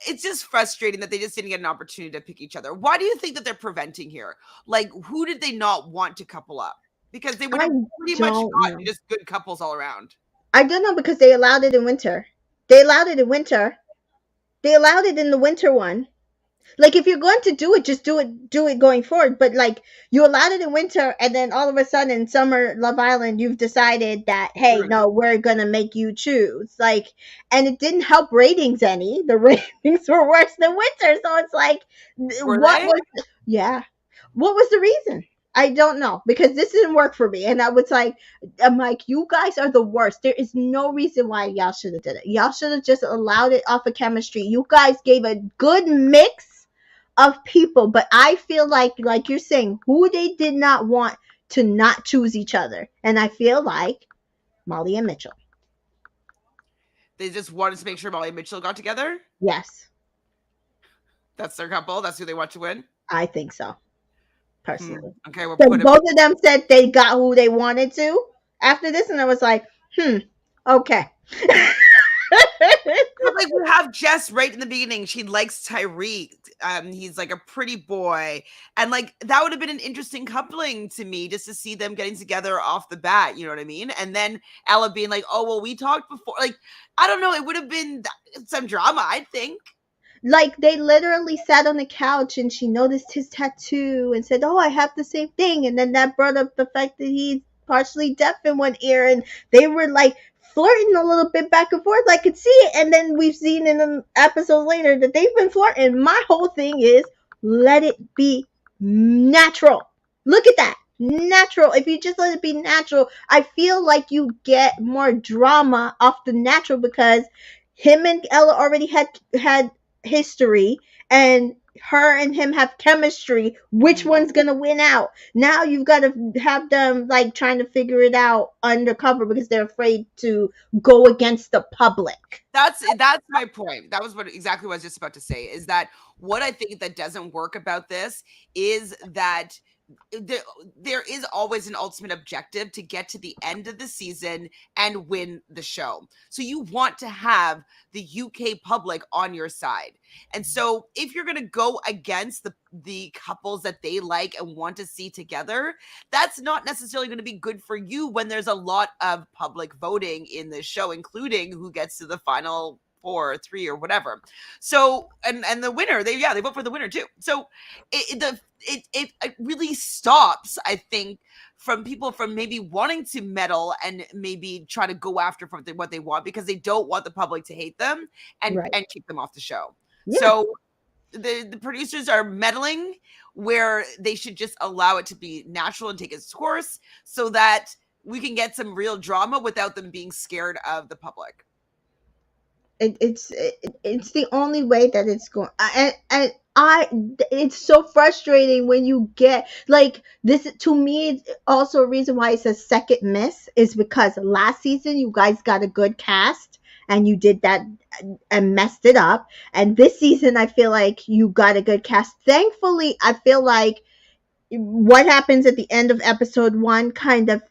it's just frustrating that they just didn't get an opportunity to pick each other. Why do you think that they're preventing here? Like, who did they not want to couple up? Because they would I have pretty much don't gotten know. just good couples all around. I don't know because they allowed it in winter. They allowed it in winter. They allowed it in the winter one. Like, if you're going to do it, just do it going forward. But like, you allowed it in winter, and then all of a sudden in summer Love Island, you've decided that, hey, no, we're gonna make you choose. Like, and it didn't help ratings any. The ratings were worse than winter. So it's like, Were what they? was? Yeah, what was the reason? I don't know, because this didn't work for me, and I was like, I'm like, you guys are the worst. There is no reason why y'all should have did it. Y'all should have just allowed it off of chemistry. You guys gave a good mix of people, but I feel like you're saying, who they did not want to not choose each other, and I feel like Molly and Mitchell. They just wanted to make sure Molly and Mitchell got together. Yes, That's their couple. That's who they want to win. I think so, personally. Okay, we'll Because put it. both of them said they got who they wanted to after this, and I was like, okay. But like, we have Jess right in the beginning. She likes Tyreek. He's like a pretty boy, and like that would have been an interesting coupling to me, just to see them getting together off the bat. You know what I mean? And then Ella being like, "Oh well, we talked before." Like, I don't know. It would have been some drama, I think. Like, they literally sat on the couch and she noticed his tattoo and said, oh, I have the same thing. And then that brought up the fact that he's partially deaf in one ear. And they were like flirting a little bit back and forth. I could see it. And then we've seen in an episode later that they've been flirting. My whole thing is, let it be natural. Look at that. Natural. If you just let it be natural, I feel like you get more drama off the natural, because him and Ella already had history, and her and him have chemistry. Which one's gonna win out? Now you've got to have them like trying to figure it out undercover because they're afraid to go against the public. That's my point. That was exactly what I was just about to say, is that what I think that doesn't work about this is that there, there is always an ultimate objective to get to the end of the season and win the show. So you want to have the UK public on your side. And so if you're going to go against the couples that they like and want to see together, that's not necessarily going to be good for you when there's a lot of public voting in this show, including who gets to the final 4 or 3 or whatever. So and the winner, they vote for the winner too. So it really stops, I think, from people from maybe wanting to meddle and maybe try to go after for what they want, because they don't want the public to hate them Right. and keep them off the show. Yeah. So the producers are meddling where they should just allow it to be natural and take its course, so that we can get some real drama without them being scared of the public. It's the only way that it's going. And I it's so frustrating when you get like this. To me, it's also a reason why it's a second miss is because last season you guys got a good cast and you did that and messed it up, and this season I feel like you got a good cast. Thankfully, I feel like what happens at the end of episode one kind of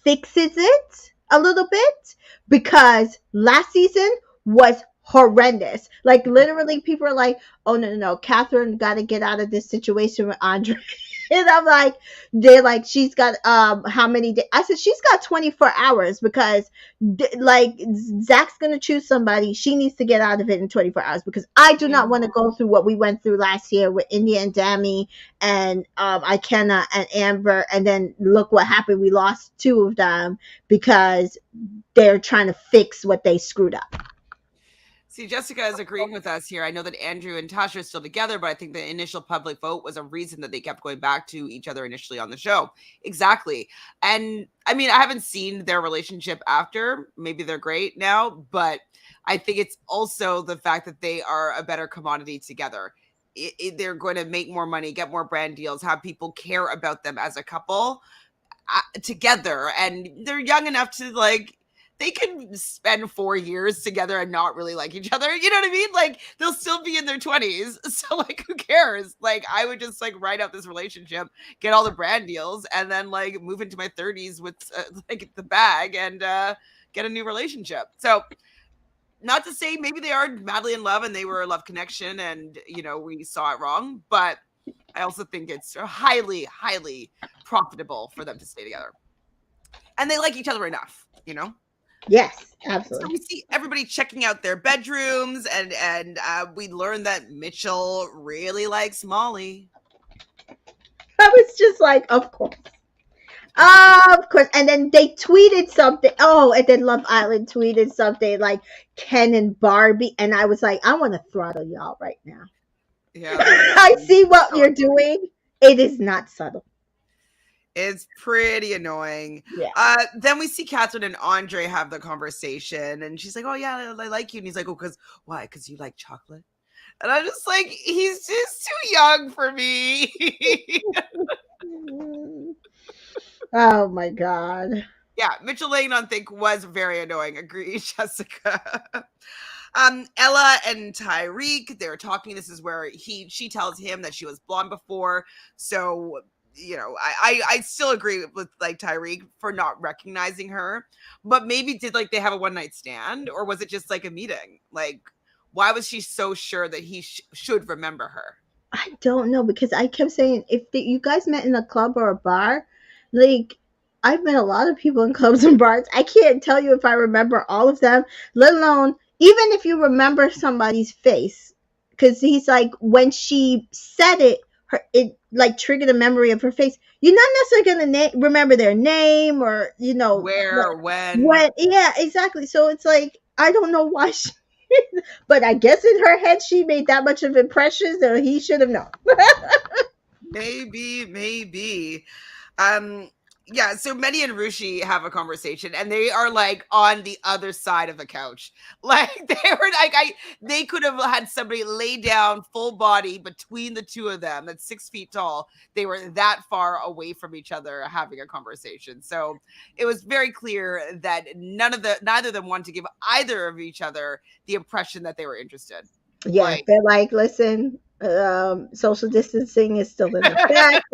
fixes it a little bit, because last season was horrendous. Like literally people are like, oh no, Catherine got to get out of this situation with Andre. And I'm like, they're like, she's got how many days? I said she's got 24 hours because like Zach's gonna choose somebody. She needs to get out of it in 24 hours, because I do not want to go through what we went through last year with India and Dami and Ikenna and Amber, and then look what happened. We lost two of them because they're trying to fix what they screwed up. See, Jessica is agreeing with us here. I know that Andrew and Tasha are still together, but I think the initial public vote was a reason that they kept going back to each other initially on the show. Exactly. And I mean, I haven't seen their relationship after. Maybe they're great now, but I think it's also the fact that they are a better commodity together. They're going to make more money, get more brand deals, have people care about them as a couple together, and they're young enough to like they can spend 4 years together and not really like each other. You know what I mean? Like they'll still be in their 20s. So like who cares? Like I would just like write out this relationship, get all the brand deals, and then like move into my 30s with like the bag and get a new relationship. So not to say maybe they are madly in love and they were a love connection and we saw it wrong, but I also think it's highly, highly profitable for them to stay together. And they like each other enough. Yes, So absolutely. we see everybody checking out their bedrooms, and we learn that Mitchell really likes Molly. I was just like, of course. Of course. And then they tweeted something. Oh, and then Love Island tweeted something like Ken and Barbie. And I was like, I want to throttle y'all right now. Yeah, they're I annoying. see what So you're doing. It is not subtle. it's pretty annoying. Yeah. Then we see Catherine and Andre have the conversation, and she's like, "Oh yeah, I like you," and he's like, "Oh, because why? Because you like chocolate." And I'm just like, he's just too young for me. Oh my God. Yeah, Mitchell laying on thick was very annoying. Agree, Jessica. Ella and Tyreek, they're talking. This is where she tells him that she was blonde before. So, I still agree with like Tyreek for not recognizing her. But maybe did like they have a one night stand, or was it just like a meeting? Like, why was she so sure that he should remember her? I don't know, because I kept saying if you guys met in a club or a bar, like I've met a lot of people in clubs and bars. I can't tell you if I remember all of them, let alone even if you remember somebody's face. Because he's like, when she said it, it like triggered a memory of her face. You're not necessarily gonna remember their name or Where, when? what. Yeah, exactly. So it's like I don't know why she. But I guess in her head she made that much of impressions that he should have known. Maybe. Um, yeah, so Mehdi and Rushi have a conversation, and they are like on the other side of the couch. Like they were like they could have had somebody lay down full body between the two of them that's 6 feet tall. They were that far away from each other having a conversation. So it was very clear that neither of them wanted to give either of each other the impression that they were interested. Yeah, Like, they're like, listen, social distancing is still in effect.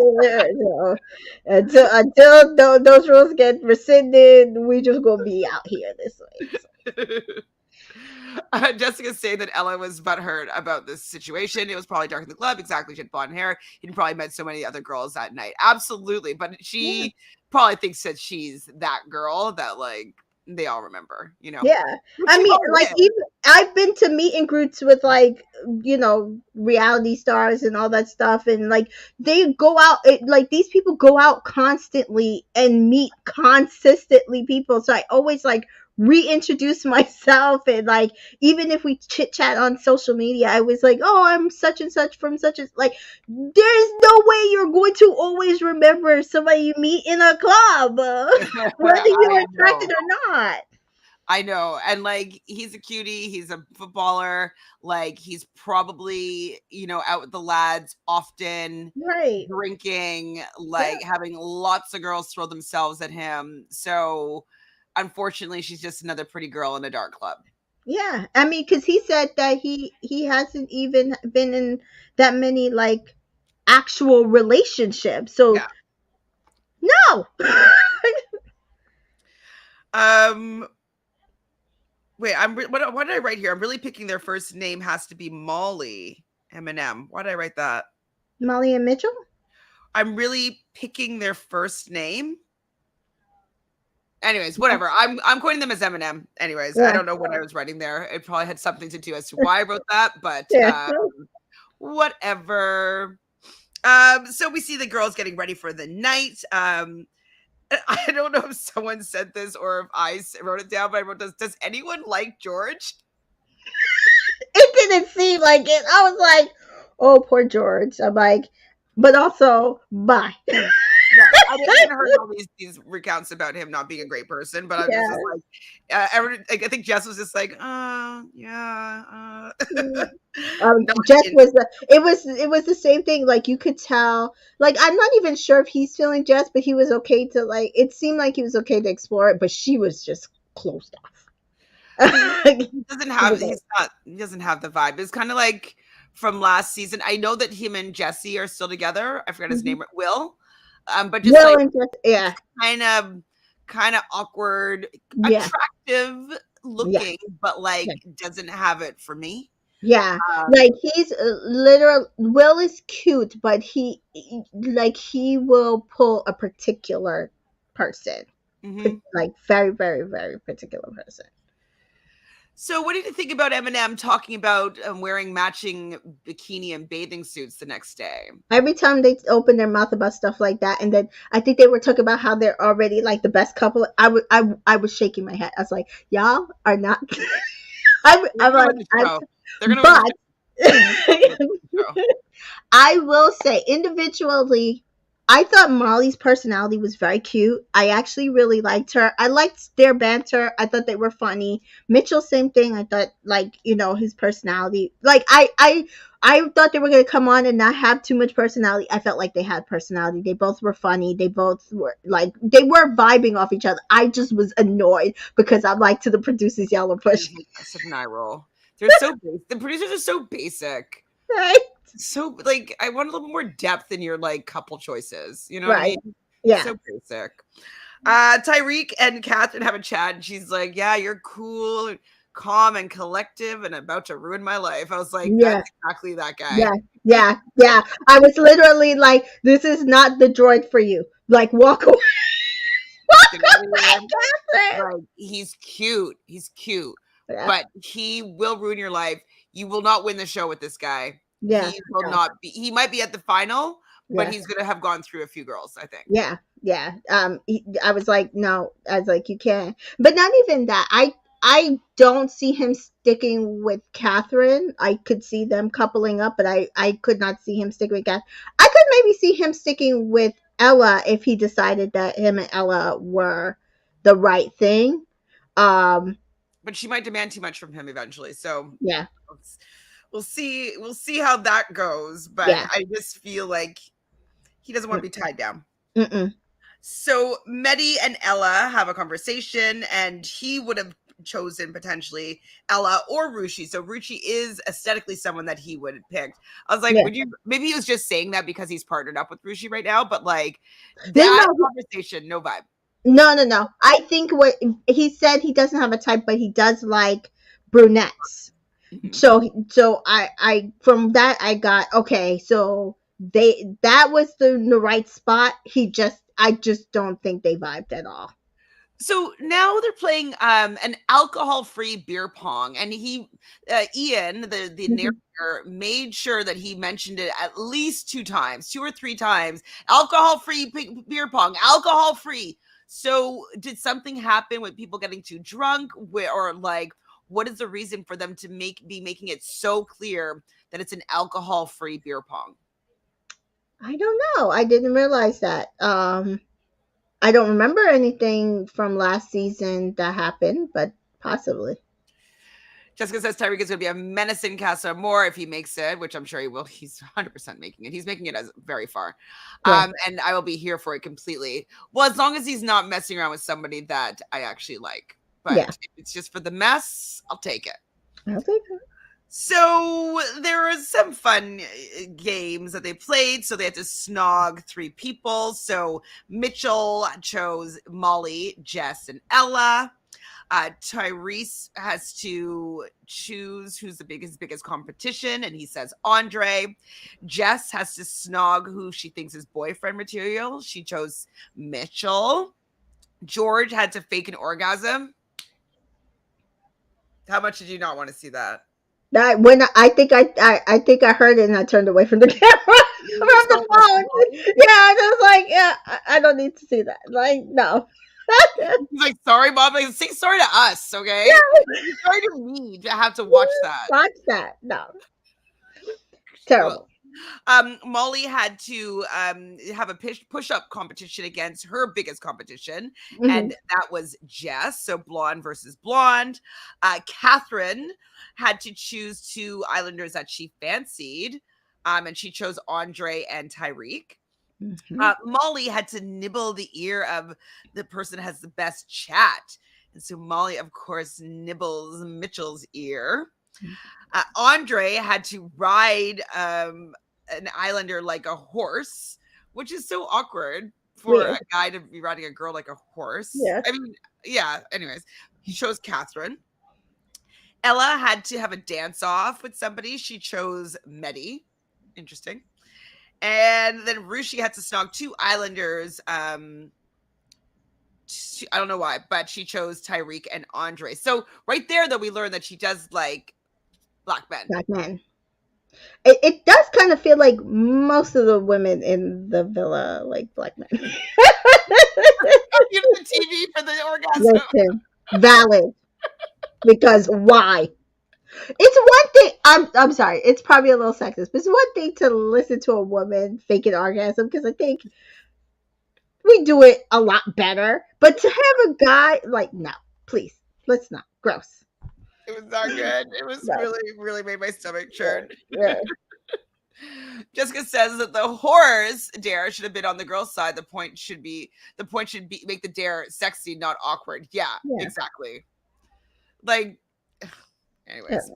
Until those rules get rescinded, we just gonna be out here this way. So, Jessica's saying that Ella was butthurt about this situation. It was probably dark in the club. Exactly. She had blonde hair. He'd probably met so many other girls that night. Absolutely. But yeah. she probably thinks that she's that girl that, like, they all remember, Yeah. Which I she mean, probably like, did. even I've been to meet and greets with, like, reality stars and all that stuff, and like they go out, like these people go out constantly and meet consistently people. So I always like reintroduce myself, and like even if we chit chat on social media, I was like, oh, I'm such and such from such as, like, there's no way you're going to always remember somebody you meet in a club, whether I you're attracted know. or not. I know. And like he's a cutie, he's a footballer, like he's probably, out with the lads often, Right. drinking, Yeah. like having lots of girls throw themselves at him. So unfortunately, she's just another pretty girl in a dark club. Yeah. I mean, because he said that he hasn't even been in that many like actual relationships. So Yeah. no. Um wait, what did I write here? I'm really picking their first name has to be Molly Eminem. Why did I write that? Molly and Mitchell. I'm really picking their first name. Anyways, whatever. I'm quoting them as Eminem. Anyways, I Yeah. don't know what I was writing there. It probably had something to do as to why I wrote that, but Yeah. whatever. So we see the girls getting ready for the night. I don't know if someone said this or if wrote it down, but I wrote this. Does anyone like George? It didn't seem like it. I was like, oh, poor George. I'm like, but also, bye. No, I didn't heard all these recounts about him not being a great person, but I was just Yeah. like, like, I think Jess was just like, yeah, not Jess in. was it was the same thing. Like you could tell. Like I'm not even sure if he's feeling Jess, but he was okay to like. It seemed like he was okay to explore it, but she was just closed off. He doesn't She have was he's not he doesn't have the vibe. It's kind of like from last season. I know that him and Jesse are still together. I forgot his like, name, Will. But just Will like and Jess, yeah, kind of awkward, yeah, attractive yeah, looking, but like yeah. doesn't have it for me. Yeah, Um, like he's literal. Will is cute, but like he will pull a particular person, mhm. like very, very, very particular person. So, what did you think about Eminem talking about wearing matching bikini and bathing suits the next day? Every time they open their mouth about stuff like that, and then I think they were talking about how they're already like the best couple. I was shaking my head. I was like, y'all are not. They're I'm gonna like, win the show. They're gonna win the but show. They're gonna win the show. I will say individually, I thought Molly's personality was very cute. I actually really liked her. I liked their banter. I thought they were funny. Mitchell, same thing. I thought like, his personality. Like I thought they were gonna come on and not have too much personality. I felt like they had personality. They both were funny. They both were like they were vibing off each other. I just was annoyed because I'm like to the producers, y'all are I just pushing. like such an eye roll. They're so the producers are so basic. Right? So like I want a little more depth in your like couple choices. You know what I Right. mean? Yeah. So basic. Tyreek and Catherine have a chat, and she's like, "Yeah, you're cool, and calm, and collective, and about to ruin my life." I was like, Yeah. "That's exactly that Yeah, guy." yeah, yeah. I was literally like, "This is not the droid for you." Like, walk away, Just get out of here. Catherine. Like he's cute. He's cute, Yeah, but he will ruin your life. You will not win the show with this guy. yeah, He will no, not be. He might be at the final, but yeah, he's gonna have gone through a few girls. I think. yeah, yeah. I was like, no. I was like, you can't. But not even that. I don't see him sticking with Catherine. I could see them coupling up, but I could not see him sticking with Catherine. I could maybe see him sticking with Ella if he decided that him and Ella were the right thing. Um, But she might demand too much from him eventually. So yeah, we'll see. We'll see how that goes. But yeah. I just feel like he doesn't want to be tied down. Mm-mm. So Medi and Ella have a conversation, and he would have chosen potentially Ella or Rushi. So Rushi is aesthetically someone that he would have picked. I was like, Yeah. would you? Maybe he was just saying that because he's partnered up with Rushi right now, but like No, that no, conversation, no vibe. no. I think what he said, he doesn't have a type, but he does like brunettes. Mhm. So I from that I got, okay, so that was the right spot. I just don't think they vibed at all. So now they're playing an alcohol-free beer pong, and Ian, the Mhm. narrator, made sure that he mentioned it at least 2 times, 2 or 3 times. Alcohol-free beer pong, alcohol-free. So did something happen with people getting too drunk, or like what is the reason for them to be making it so clear that it's an alcohol-free beer pong? I don't know. I didn't realize that. I don't remember anything from last season that happened, but possibly. Jessica says Tyreek is going to be a menace in Casa Amor if he makes it, which I'm sure he will. He's 100% making it. He's making it as very far. Yeah. And I will be here for it completely. Well, as long as he's not messing around with somebody that I actually like. Yeah. But if it's just for the mess, I'll take it. I'll take that. So there was some fun games that they played. So they had to snog 3 people. So Mitchell chose Molly, Jess, and Ella. Tyrese has to choose who's biggest competition, and he says Andre. Jess has to snog who she thinks is boyfriend material. She chose Mitchell. George had to fake an orgasm. How much did you not want to see that? That when I think I heard it and I turned away from the camera from the So phone. Yeah, I was like, yeah, I don't need to see that. Like, no. he's like, sorry, mom. Like, say sorry to us, okay? Sorry to me to have to watch that. Watch that. No. Well, Terrible. Molly had to have a push-up competition against her biggest competition, Hmm. and that was Jess. So blonde versus blonde. Catherine had to choose 2 islanders that she fancied, and she chose Andre and Tyreek. Hmm. Molly had to nibble the ear of the person that has the best chat. And so Molly, of course, nibbles Mitchell's ear. Andre had to ride an islander like a horse, which is so awkward for Weird. a guy to be riding a girl like a horse. Yeah. I mean, yeah, anyways, he chose Catherine. Ella had to have a dance off with somebody. She chose Medi. Interesting. And then Rushi had to snog 2 islanders. I don't know why, but she chose Tyreek and Andre. So right there, though, we learned that she does like black men. Black men. It does kind of feel like most of the women in the villa like black men. You know, the TV for the orgasm. Listen, valid. Because why? It's one thing. I'm sorry. It's probably a little sexist, but it's one thing to listen to a woman fake an orgasm because I think we do it a lot better. But to have a guy like, no, please, let's not. Gross. It was not good. It was No. really, really made my stomach churn. Yeah. Jessica says that the horse dare should have been on the girl's side. The point should be make the dare sexy, not awkward. Yeah, Yeah. exactly. Like, Yeah. anyways.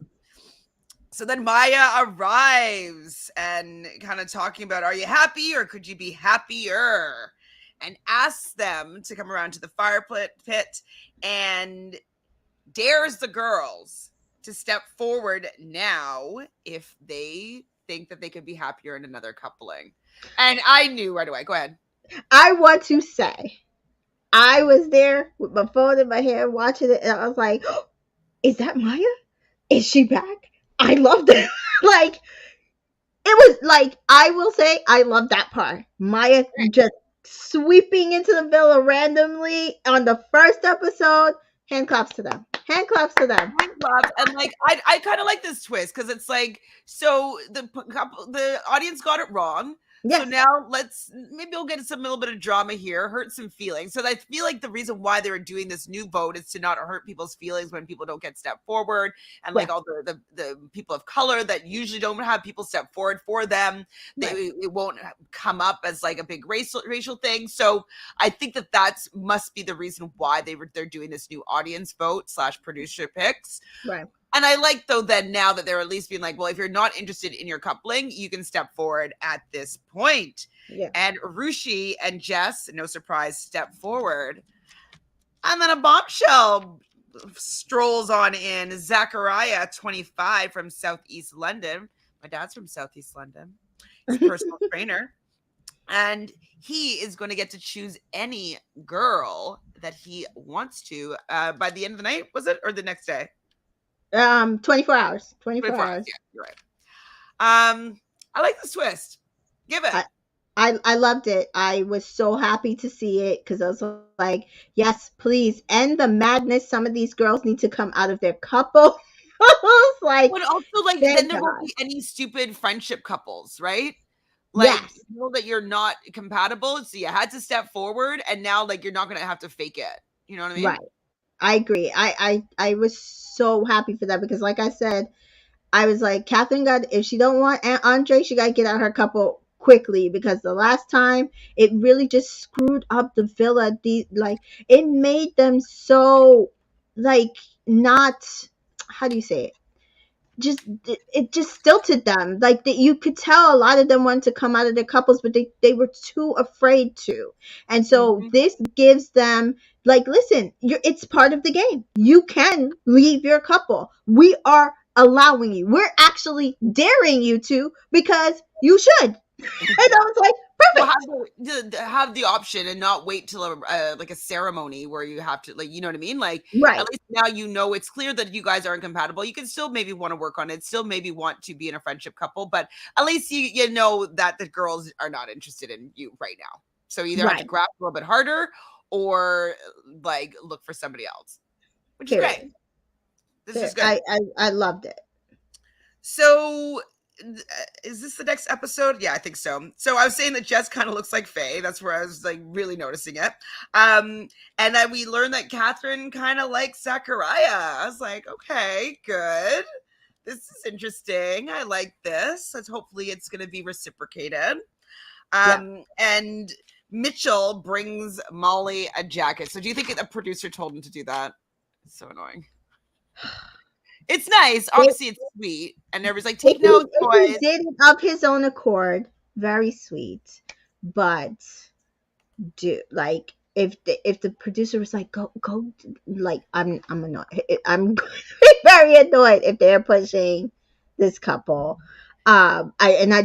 So then Maya arrives and kind of talking about, are you happy or could you be happier? And asks them to come around to the fire pit and dares the girls to step forward now if they think that they could be happier in another coupling. And I knew right away. Go ahead. I want to say, I was there with my phone in my hand watching it, and I was like, oh, is that Maya? Is she back? I loved it. Like, it was like, I will say, I love that part. Maya just sweeping into the villa randomly on the first episode. Hand claps to them. Hand claps to them. And like I kind of like this twist because it's like, so the audience got it wrong. So Yes. now let's maybe we'll get some little bit of drama here, hurt some feelings. So I feel like the reason why they were doing this new vote is to not hurt people's feelings when people don't get stepped forward, and like Right. all the people of color that usually don't have people step forward for them, they, Right. it won't come up as like a big racial thing. So I think that that's must be the reason why they're doing this new audience vote slash producer picks. Right. And I like, though, that now that they're at least being like, well, if you're not interested in your coupling, you can step forward at this point. Yeah. And Rushi and Jess, no surprise, step forward. And then a bombshell strolls on in. Zachariah, 25, from Southeast London. My dad's from Southeast London. He's a personal trainer. And he is going to get to choose any girl that he wants to by the end of the night, was it? Or the next day? 24 hours. 24 24 hours. hours. Yeah, you're right. I like the twist. Give it. I loved it. I was so happy to see it because I was like, yes, please end the madness. Some of these girls need to come out of their couple. Like, But also, like, then thank there won't God. be any stupid friendship couples, right? Like, Yes, you know that you're not compatible, so you had to step forward, and now, like, you're not going to have to fake it. You know what I mean? right. I agree. I was so happy for that because, like I said, I was like, Catherine got if she don't want Andre, she got to get out her couple quickly because the last time it really just screwed up the villa. Like it made them so like not how do you say it? Just it just stilted them. Like that you could tell a lot of them wanted to come out of their couples, but they were too afraid to. And so Mm-hmm. this gives them like, listen, it's part of the game. You can leave your couple. We are allowing you. We're actually daring you to because you should. And I Yeah. was like, Well, perfect. have the option and not wait till like a ceremony where you have to, like, you know what I mean? Like, at Right, least now you know it's clear that you guys aren't compatible. You can still maybe want to work on it, still maybe want to be in a friendship couple, but at least you know that the girls are not interested in you right now. So you either have to right. grab a little bit harder or like look for somebody else, which is great. Period. This is good. I loved it. So, is this the next episode? Yeah, I think so. So I was saying that Jess kind of looks like Faye. That's where I was like really noticing it. And then we learned that Catherine kind of likes Zachariah. I was like, okay, good. This is interesting. I like this. Let's hopefully it's going to be reciprocated. Yeah. And Mitchell brings Molly a jacket. So do you think a producer told him to do that? It's so annoying. It's nice. Obviously, it's sweet. And everybody's like, take notes, If he boys. did it of his own accord, very sweet. But do like if the producer was like go like I'm annoyed. I'm very annoyed if they're pushing this couple. I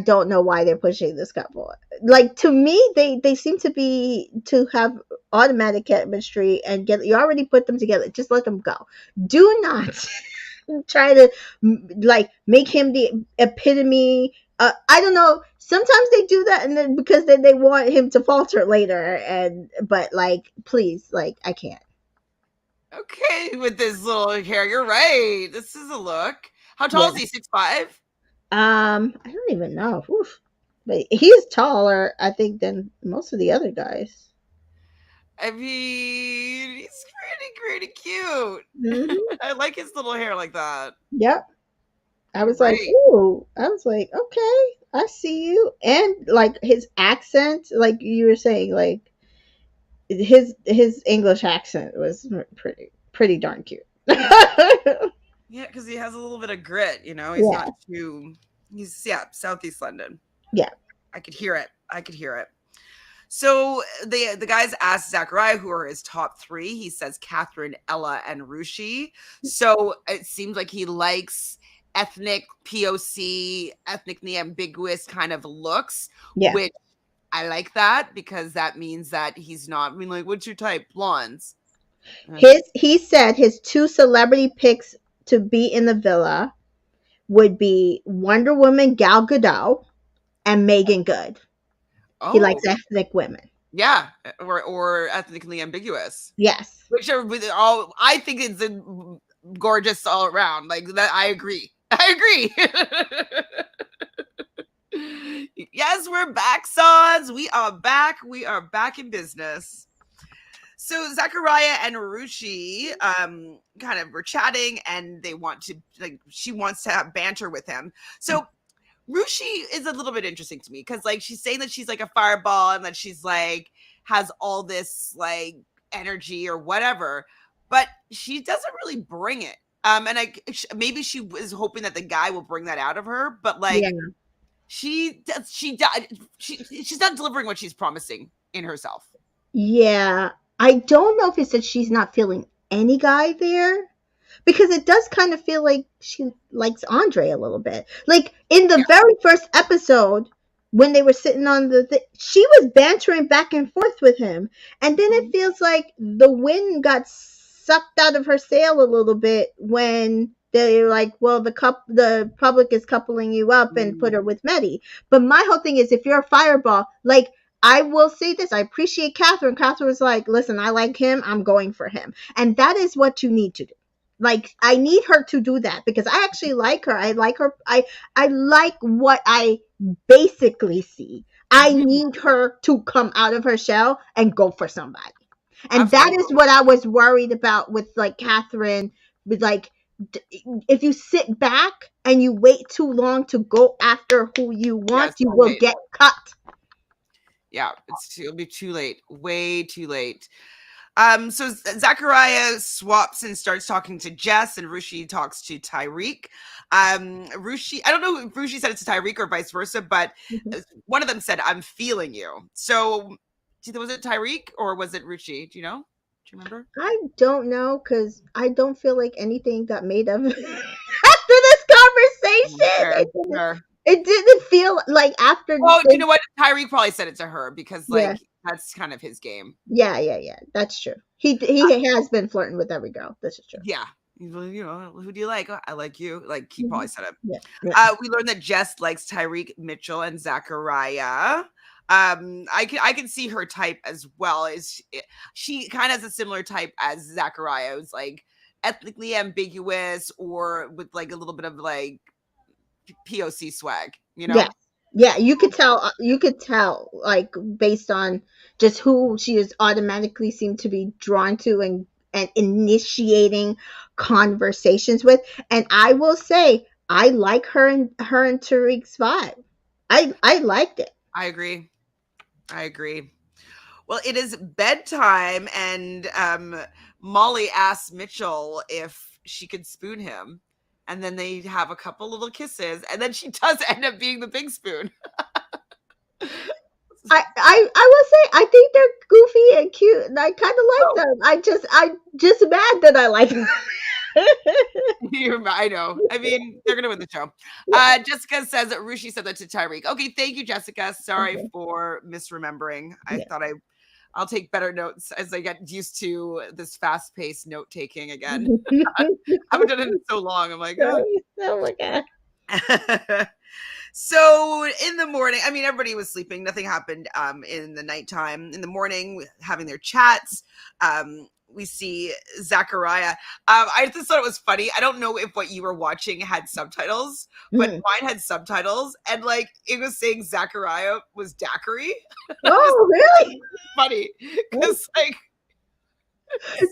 don't know why they're pushing this couple. Like to me, they seem to have automatic chemistry and get you already put them together. Just let them go. Do not try to like make him the epitome. I don't know. Sometimes they do that, and then because then they want him to falter later. And but like, please, like, I can't. Okay, with this little hair, you're right. This is a look. How tall Yeah. is he? 6'5"? I don't even know. Oof. But he's taller, I think, than most of the other guys. I mean, he's pretty cute. Hmm. I like his little hair like that. Yep. I You're was like, right. ooh. I was like, okay, I see you. And like his accent, like you were saying, like his English accent was pretty darn cute. Yeah, because he has a little bit of grit, you know? He's Yeah, not too, yeah, Southeast London. yeah, I could hear it. I could hear it. So the guys asked Zachariah who are his top three. He says Catherine, Ella, and Rushi. So it seems like he likes ethnic POC, ethnically ambiguous kind of looks, yeah. which I like that because that means that he's not. I mean, like, what's your type? Blondes. He said his two celebrity picks to be in the villa would be Wonder Woman Gal Gadot and Megan Good. He Oh, likes ethnic women. yeah, or ethnically ambiguous. Yes. Which are all. I think it's gorgeous all around. Like that, I agree. I agree. Yes, we're back, Sons. We are back. We are back in business. So Zachariah and Rushi kind of were chatting, and they want to, like, she wants to have banter with him. So Rushi is a little bit interesting to me because, like, she's saying that she's like a fireball and that she's like has all this like energy or whatever, but she doesn't really bring it. And maybe she was hoping that the guy will bring that out of her, but Yeah. like she's not delivering what she's promising in herself. Yeah. I don't know if it's that she's not feeling any guy there, because it does kind of feel like she likes Andre a little bit. Like in the Yeah. very first episode, when they were sitting on she was bantering back and forth with him, and then it feels like the wind got sucked out of her sail a little bit when they're like, well, the public is coupling you up and put her with Medi. But my whole thing is, if you're a fireball, like, I will say this, I appreciate Catherine. Catherine was like, listen, I like him, I'm going for him. And that is what you need to do. Like, I need her to do that because I actually like her. I like her. I like what I basically see. I need her to come out of her shell and go for somebody. And that Absolutely. is what I was worried about with like Catherine, with like, if you sit back and you wait too long to go after who you want, Yes, you will late. get cut. Yeah, it'll be too late, way too late. So Zachariah swaps and starts talking to Jess, and Rushi talks to Tyreek. Rushi, I don't know if Rushi said it to Tyreek or vice versa, but one of them said, "I'm feeling you." So, was it Tyreek or was it Rushi? Do you know? Do you remember? I don't know because I don't feel like anything got made of after this conversation. Fair, fair. It didn't feel like after. Oh, do you know what? Tyreek probably said it to her because, Yeah, like, that's kind of his game. yeah. That's true. He has been flirting with every girl. This is true. Yeah. Who do you like? Oh, I like you. Like, he probably said it. Yeah, yeah. We learned that Jess likes Tyreek, Mitchell, and Zachariah. I can see her type as well. She kind of has a similar type as Zachariah, who's like ethnically ambiguous or with like a little bit of like POC swag, you Yeah. know? Yeah, you could tell. You could tell, like, based on just who she is automatically seemed to be drawn to and initiating conversations with. And I will say, I like her and Tariq's vibe. I liked it. I agree. I agree. Well, it is bedtime, and Molly asks Mitchell if she could spoon him, and then they have a couple little kisses, and then she does end up being the big spoon. I will say, I think they're goofy and cute, and I kind of like them. I'm just mad that I like them. I know. I mean, they're gonna win the show. Jessica says that Rushi said that to Tyreek. Okay, thank you, Jessica. Sorry Okay. for misremembering. I Yeah. thought I'll take better notes as I get used to this fast-paced note taking again. I haven't done it in so long. I'm like, Oh my god. So in the morning, I mean, everybody was sleeping. Nothing happened in the nighttime. In the morning, having their chats, we see Zachariah. I just thought it was funny. I don't know if what you were watching had subtitles, but mine had subtitles, and like it was saying Zachariah was daiquiri. Oh, really? Funny because like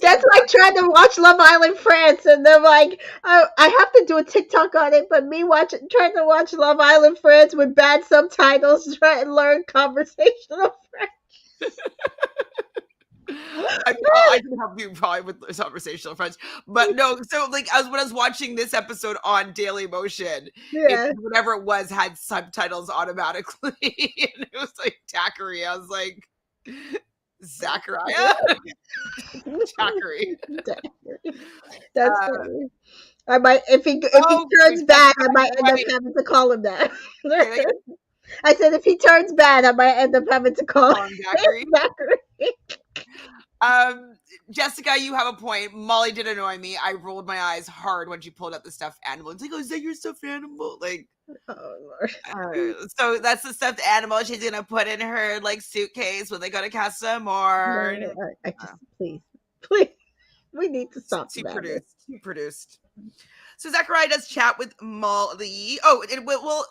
That's like trying to watch Love Island France, and they're like, oh, I have to do a TikTok on it, but me trying to watch Love Island France with bad subtitles, try and learn conversational French. I can help you probably with conversational French, but no. So like, when I was watching this episode on Daily Motion, Yeah. whatever it was had subtitles automatically, and it was like daiquiri. I was like, Zachariah, daiquiri. That's funny. I might, if he turns bad, I might end up having to call him that. I said, if he turns bad, I might end up having to call him daiquiri. daiquiri. Jessica, you have a point. Molly did annoy me. I rolled my eyes hard when she pulled out the stuffed animal. It's like, oh, is that your stuffed animal? Like, oh Lord. So that's the stuffed animal she's gonna put in her like suitcase when they go to Casa Amor. I just, please, we need to stop Too that. produced. Too produced. So Zachariah does chat with Molly. Oh, and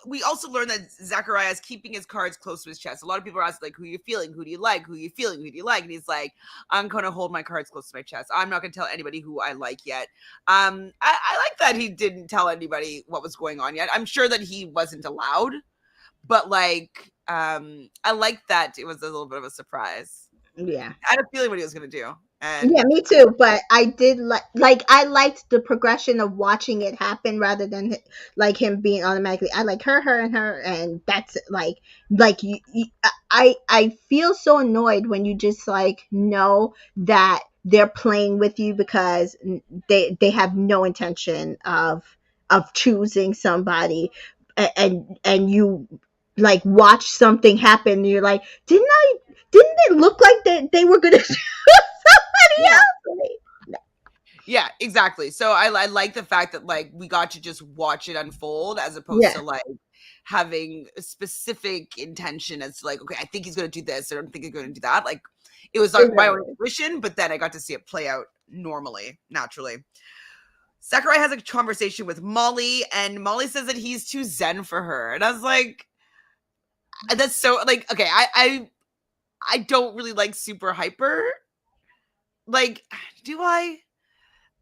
we also learned that Zachariah is keeping his cards close to his chest. A lot of people are asking, like, who are you feeling? Who do you like? Who are you feeling? Who do you like? And he's like, I'm going to hold my cards close to my chest. I'm not going to tell anybody who I like yet. I like that he didn't tell anybody what was going on yet. I'm sure that he wasn't allowed, but like, I like that it was a little bit of a surprise. Yeah. I had a feeling what he was going to do. Yeah, And me too. But I did like I liked the progression of watching it happen rather than like him being automatically. I like her, and her, and that's it. Like I feel so annoyed when you just like know that they're playing with you because they have no intention of choosing somebody, and you like watch something happen. And you're like, didn't it look like they were gonna somebody yeah, else. yeah, exactly. So I like the fact that like we got to just watch it unfold as opposed Yeah, to like having a specific intention as to like, okay, I think he's gonna do this, I don't think he's gonna do that. Like it was like my own exactly. intuition, but then I got to see it play out normally, naturally. Sakurai has a conversation with Molly, and Molly says that he's too zen for her. And I was like, that's so like, okay, I don't really like super hyper. Like, do I?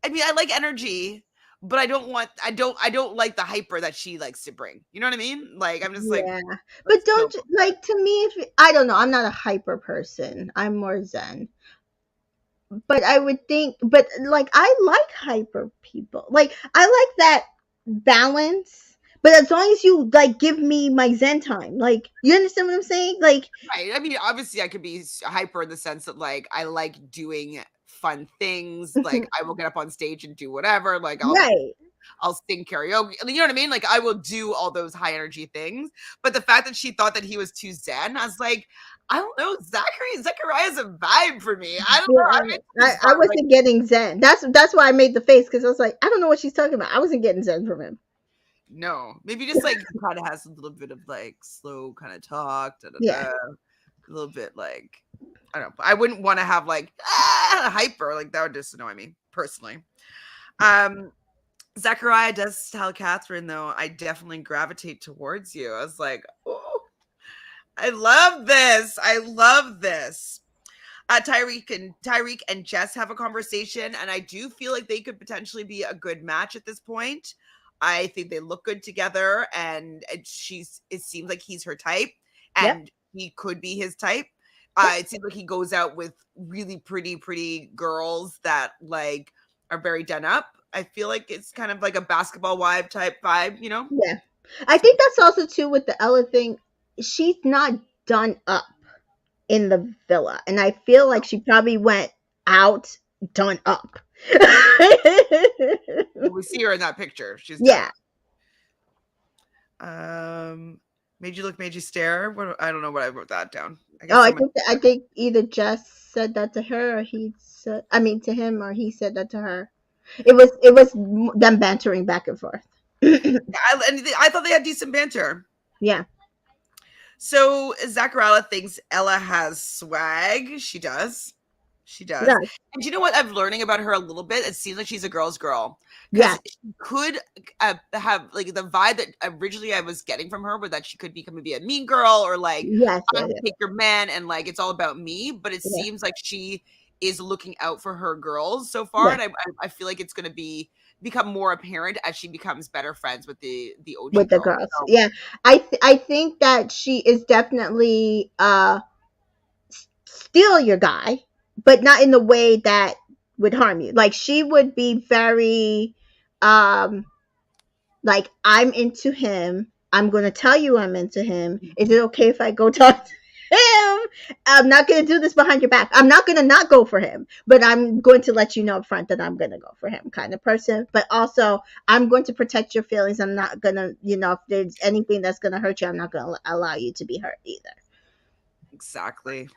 I mean, I like energy, but I don't like the hyper that she likes to bring. You know what I mean? Like I'm just like, Yeah, but let's chill. don't like to me. If I don't know, I'm not a hyper person. I'm more zen. But I would think, but like I like hyper people. Like I like that balance. But as long as you like give me my zen time, like you understand what I'm saying? Like, Right. I mean, obviously I could be hyper in the sense that like I like doing fun things. Like I will get up on stage and do whatever. Like right? I'll sing karaoke. You know what I mean? Like I will do all those high energy things. But the fact that she thought that he was too zen, I was like, I don't know. Zachariah's a vibe for me. I don't know. Yeah, I'm into this I part. Like, wasn't getting zen. That's why I made the face because I was like, I don't know what she's talking about. I wasn't getting zen from him. no, maybe just like he kind of has a little bit of like slow kind of talk, da, da, Yeah, da, a little bit like I don't know. I wouldn't want to have like hyper like that would just annoy me personally. Um, Zachariah does tell Catherine though, I definitely gravitate towards you. I was like, oh, I love this. I love this. Tyreek and Jess have a conversation, and I do feel like they could potentially be a good match at this point. I think they look good together, and it seems like he's her type, yep, and he could be his type. yep, It seems like he goes out with really pretty girls that like are very done up. I feel like it's kind of like a basketball wife type vibe, you know? yeah. I think that's also too with the Ella thing. She's not done up in the villa, and I feel like she probably went out done up. Well, we see her in that picture. She's done Yeah. up. Made you look, made you stare. What I don't know what I wrote that down. I Oh, guess someone. I think either Jess said that to her, or he said, I mean, to him, or he said that to her. It was them bantering back and forth. I thought they had decent banter. Yeah. So Zachariah thinks Ella has swag. She does. She Yeah. does. And you know what I'm learning about her a little bit? It seems like she's a girl's girl because Yeah. she could have like the vibe that originally I was getting from her, was that she could become maybe a mean girl or like Yes. I'm Yeah. gonna take your man and like it's all about me. But it Yeah. seems like she is looking out for her girls so far, Yeah. and I feel like it's gonna become more apparent as she becomes better friends with the OG With the girls. girls. So Yeah. I think that she is definitely still your guy, but not in the way that would harm you. Like she would be very um like, I'm into him. I'm going to tell you I'm into him. Is it okay if I go talk to him? I'm not going to do this behind your back. I'm not going to not go for him, but I'm going to let you know up front that I'm going to go for him, kind of person. But also, I'm going to protect your feelings. I'm not going to, if there's anything that's going to hurt you, I'm not going to allow you to be hurt either. exactly.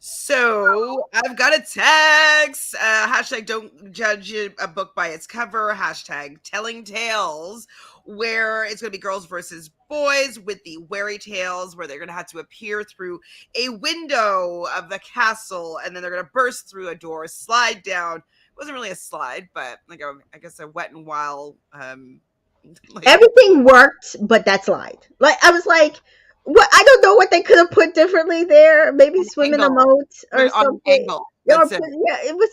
So I've got a text. Hashtag don't judge a book by its cover. Hashtag telling tales. where it's going to be girls versus boys with the wary tales, where they're going to have to appear through a window of the castle, and then they're going to burst through a door, slide down. It wasn't really a slide, but like I guess a wet and wild like Everything worked, but that slide. Like I was like, what? I don't know what they could have put differently there. Maybe on swim in a angle. moat or On an something. angle. Or That's put, it. yeah, it was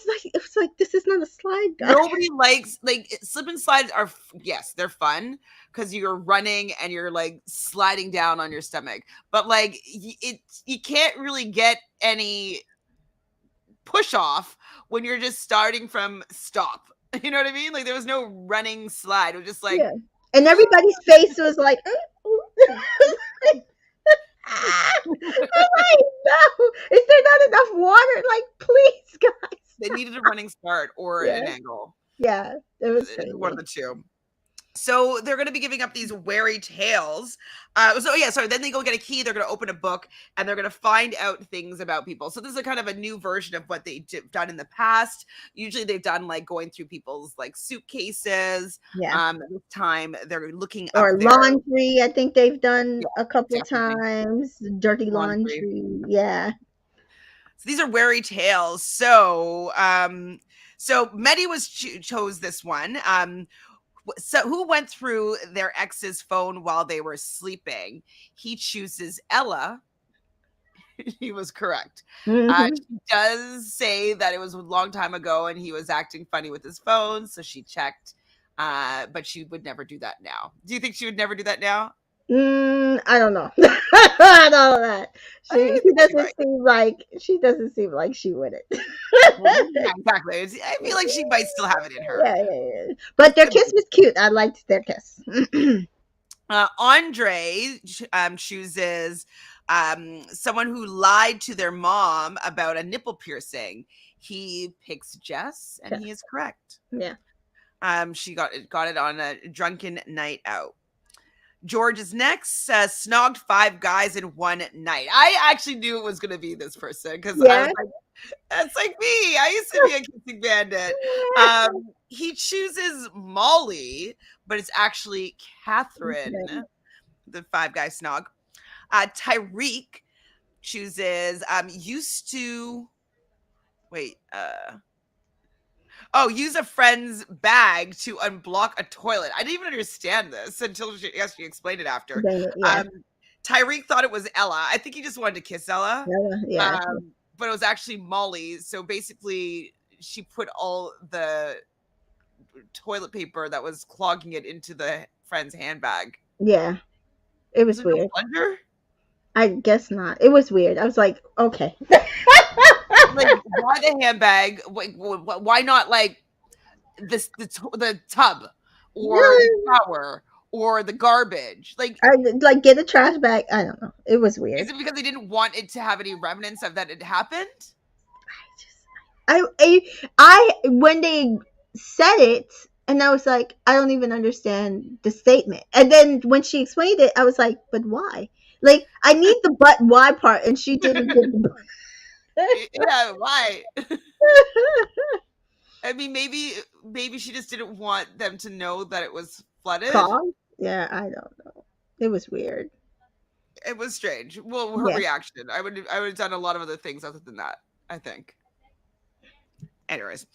like this is not a slide, guy. Nobody likes like slip and slides are yes, they're fun because you're running and you're like sliding down on your stomach. But like you can't really get any push off when you're just starting from stop. You know what I mean? Like there was no running slide. It was just like Yeah, and everybody's face was like, I'm like, no, is there not enough water? Like, please, guys. they needed a running start or Yeah, an angle. yeah, it was One of crazy. the two. So they're going to be giving up these wary tales. So yeah, sorry. Then they go get a key. They're going to open a book and they're going to find out things about people. So this is a kind of a new version of what they've done in the past. Usually they've done like going through people's like suitcases. Yeah. This time they're looking up Or their laundry, I think they've done yeah, a couple definitely times. Dirty laundry. laundry. Yeah. So these are wary tales. So Medi was chose this one. So who went through their ex's phone while they were sleeping? He chooses Ella. He was correct. Hmm. She does say that it was a long time ago and he was acting funny with his phone, so she checked. But she would never do that now. Do you think she would never do that now? I don't know. I don't know that. I She think you're doesn't right. seem like she wouldn't. Well, yeah, exactly. I feel like she might still have it in her. Yeah, yeah, yeah. But their kiss was cute. I liked their kiss. Andre chooses someone who lied to their mom about a nipple piercing. He picks Jess, and he is correct. Yeah. She got it on a drunken night out. George is next. Snogged 5 guys in one night. I actually knew it was going to be this person because I was Yeah. like, that's like me. I used to be a kissing bandit. He chooses Molly, but it's actually Catherine, the 5 guy snog. Tyreek chooses used to wait. Use a friend's bag to unblock a toilet. I didn't even understand this until she explained it after. Yeah. Tyreek thought it was Ella. I think he just wanted to kiss Ella. Yeah. But it was actually Molly. So basically, she put all the toilet paper that was clogging it into the friend's handbag. Yeah. It Was was it no weird. wonder? I guess not. It was weird. I was like, okay. Like, why the handbag? Why not like the tub or the shower or the garbage? Like, like get a trash bag. I don't know. It was weird. is it because they didn't want it to have any remnants of that it happened? I when they said it, and I was like, I don't even understand the statement. And then when she explained it, I was like, but why? Like, I need the but why part, and she didn't give the Yeah, why? I mean, maybe she just didn't want them to know that it was flooded. call. Yeah, I don't know. It was weird. It was strange. Well, her Yeah. reaction. I would have done a lot of other things other than that, I think. Anyways.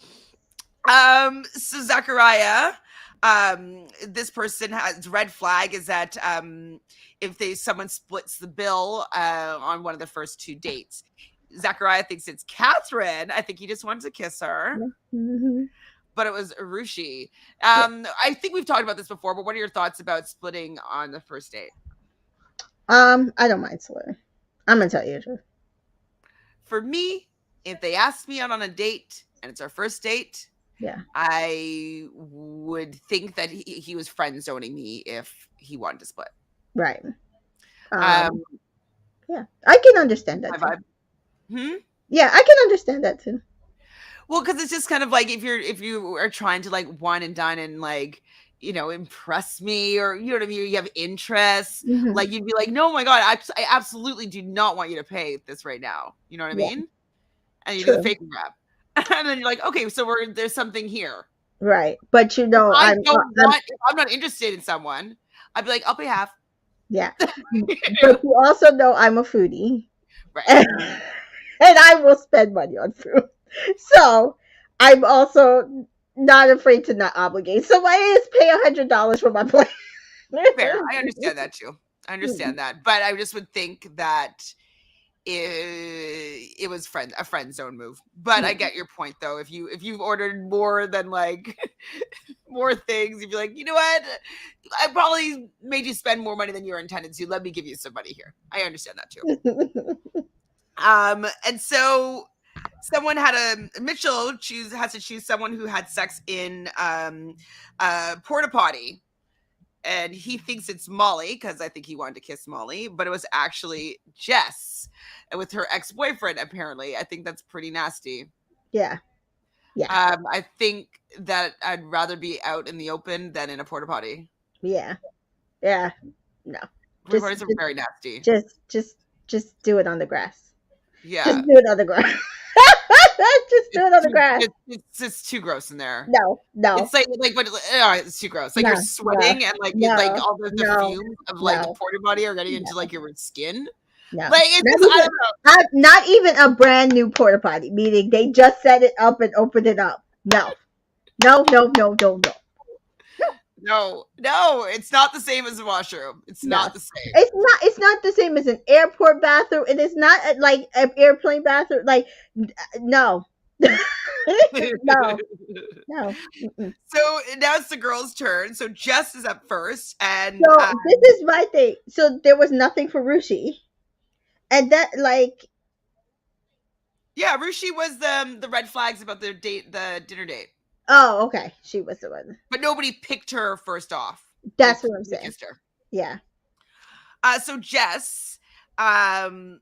So Zachariah, this person has red flag is that if someone splits the bill on one of the first 2 dates. Zachariah thinks it's Catherine. I think he just wanted to kiss her. Mm-hmm. But it was Arushi. I think we've talked about this before, but what are your thoughts about splitting on the first date? I don't mind swearing. I'm gonna tell you the truth. For me, if they ask me out on a date and it's our first date, Yeah. I would think that he was friend zoning me if he wanted to split. Right. Um, Yeah, I can understand that. my Too. vibe. Yeah, I can understand that too. Well, because it's just kind of like if you are trying to like wine and dine and like impress me, or you know what I mean, you have interests, Mm-hmm. like you'd be like, no, my god, I absolutely do not want you to pay this right now. You know what I Yeah. mean? And you do the True. fake grab, and then you're like, okay, so there's something here. right. But If I I'm, don't want if I'm not interested in someone, I'd be like, "I'll pay half." yeah. You But know? you also know I'm a foodie, Right. and, and I will spend money on food. So I'm also not afraid to not obligate. So why is pay $100 for my plate? Fair. I understand that too. I understand that. But I just would think that it was a friend zone move. But I get your point though. If you've ordered more than like more things, you'd be like, you know what? I probably made you spend more money than you were intended to. Let me give you some money here. I understand that too. And so someone had a Mitchell choose has to choose someone who had sex in porta potty, and he thinks it's Molly because I think he wanted to kiss Molly, but it was actually Jess with her ex boyfriend. Apparently, I think that's pretty nasty. Yeah, yeah, I think that I'd rather be out in the open than in a porta potty. yeah, yeah. No, Porta just, potties are very nasty. just, just, just do it on the grass. Just Yeah, do it on the grass. Just do it on the grass. it's just too gross in there. No, no, It's like but it's too gross. Like you're no, no, sweating and like no, all the no, fumes of like the no, porta potty are getting into no, like your skin. no. Like it's Not just I even, don't know. not even a brand new porta potty. Meaning they just set it up and opened it up. No, no, no, no, no, no, No, no, it's not the same as a washroom. It's no. not the same. It's not. It's not the same as an airport bathroom. It is not like an airplane bathroom. Like no, no, no. Mm-mm. So now it's the girls' turn. So Jess is up first, and So this is my thing. So there was nothing for Rushi, and that like yeah, Rushi was the red flags about the dinner date, oh okay, she was the one. but nobody picked her first off. That's what I'm They saying. kissed her. Yeah, So Jess, um,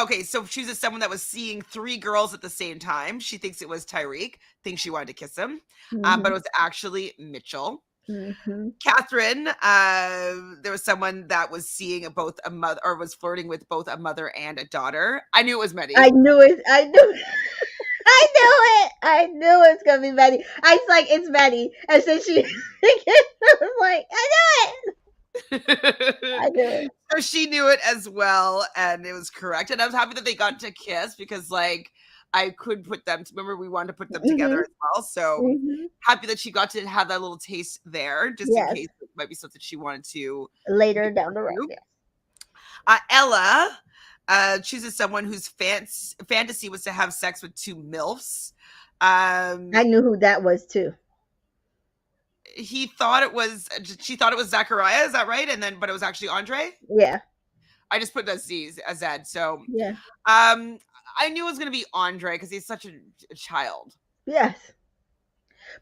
okay, so she's a someone that was seeing three girls at the same time. She thinks it was Tyreek, thinks she wanted to kiss him, but it hmm was actually Mitchell. hmm Catherine, there was someone that was seeing both a mother or was flirting with both a mother and a daughter. I knew it was I Meddy. knew it. I knew. It. I knew it. I knew it's gonna be Betty. I was like, it's Betty, and so she. I was like, I knew it. I knew it. So she knew it as well, and it was correct. And I was happy that they got to kiss because, like, I could put them. Remember, we wanted to put them together hmm as well. So hmm happy that she got to have that little taste there, just in Yes, case it might be something she wanted to later do down more the road. too. Yeah. Ella chooses someone whose fantasy was to have sex with two milfs. Um, I knew who that was too. he thought it was. She thought it was Zachariah. Is that right? And then, but it was actually Andre. Yeah, I just put the Z as Zed. So, yeah, I knew it was going to be Andre because he's such a child. yes.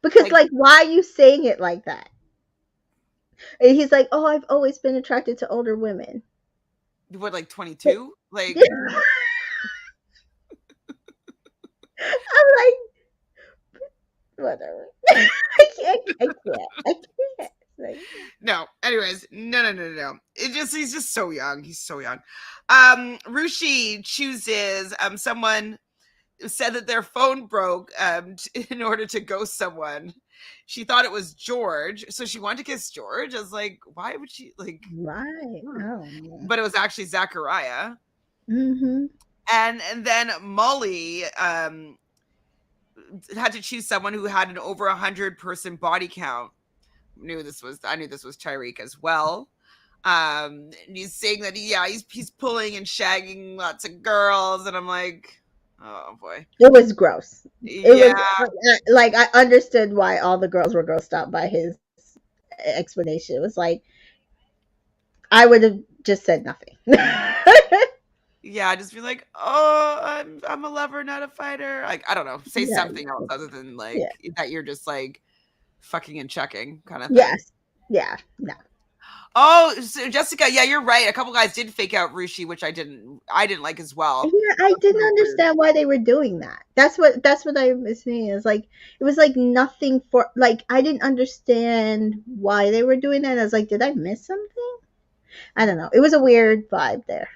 Because Like, like, why are you saying it like that? And he's like, "Oh, I've always been attracted to older women." what, like 22? Like, I'm like, whatever. I can't. Like, no. Anyways, no. He's just so young. He's so young. Rushi chooses someone said that their phone broke in order to ghost someone. She thought it was George, so she wanted to kiss George. I was like, why would she like? right. Oh no. But it was actually Zachariah, Mm-hmm. and then Molly had to choose someone who had an over 100-person body count. I knew this was Tyreek as well. And he's saying that he's pulling and shagging lots of girls, and I'm like, oh boy, It was gross. It was yeah. like I understood why all the girls were grossed out by his explanation. It was like I would have just said nothing. Yeah, just be like, oh, I'm a lover, not a fighter. Like, I don't know, say Yeah, something else other than yeah, like that you're just like fucking and checking kind of thing. yes, yeah, no. Oh, so Jessica, yeah, you're right. A couple guys did fake out Rushi, which I didn't like as well. Yeah, I That's didn't really weird. understand why they were doing that. That's what I was saying. Is like it was like nothing for like I didn't understand why they were doing that. I was like, did I miss something? I don't know. It was a weird vibe there.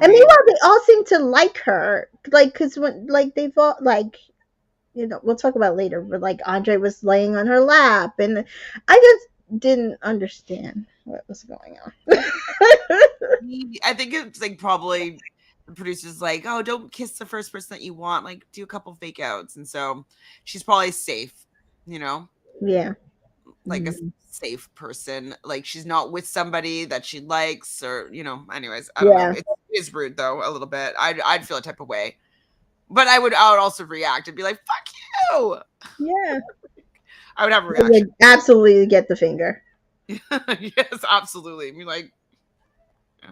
And Agreed. meanwhile, they all seem to like her, like because when like they've all like we'll talk about it later, but like Andre was laying on her lap, and I just didn't understand what was going on. I think it's like probably the producer's like, oh, don't kiss the first person that you want. Like, do a couple fake outs. And so she's probably safe, you know, Yeah. like a Mhm. safe person. Like, she's not with somebody that she likes, or, anyways, I don't know. Yeah. It is rude, though, a little bit. I'd feel a type of way. But I would also react and be like, fuck you. Yeah. I would have a I reaction. would absolutely get the finger. Yes, absolutely. Be like, yeah.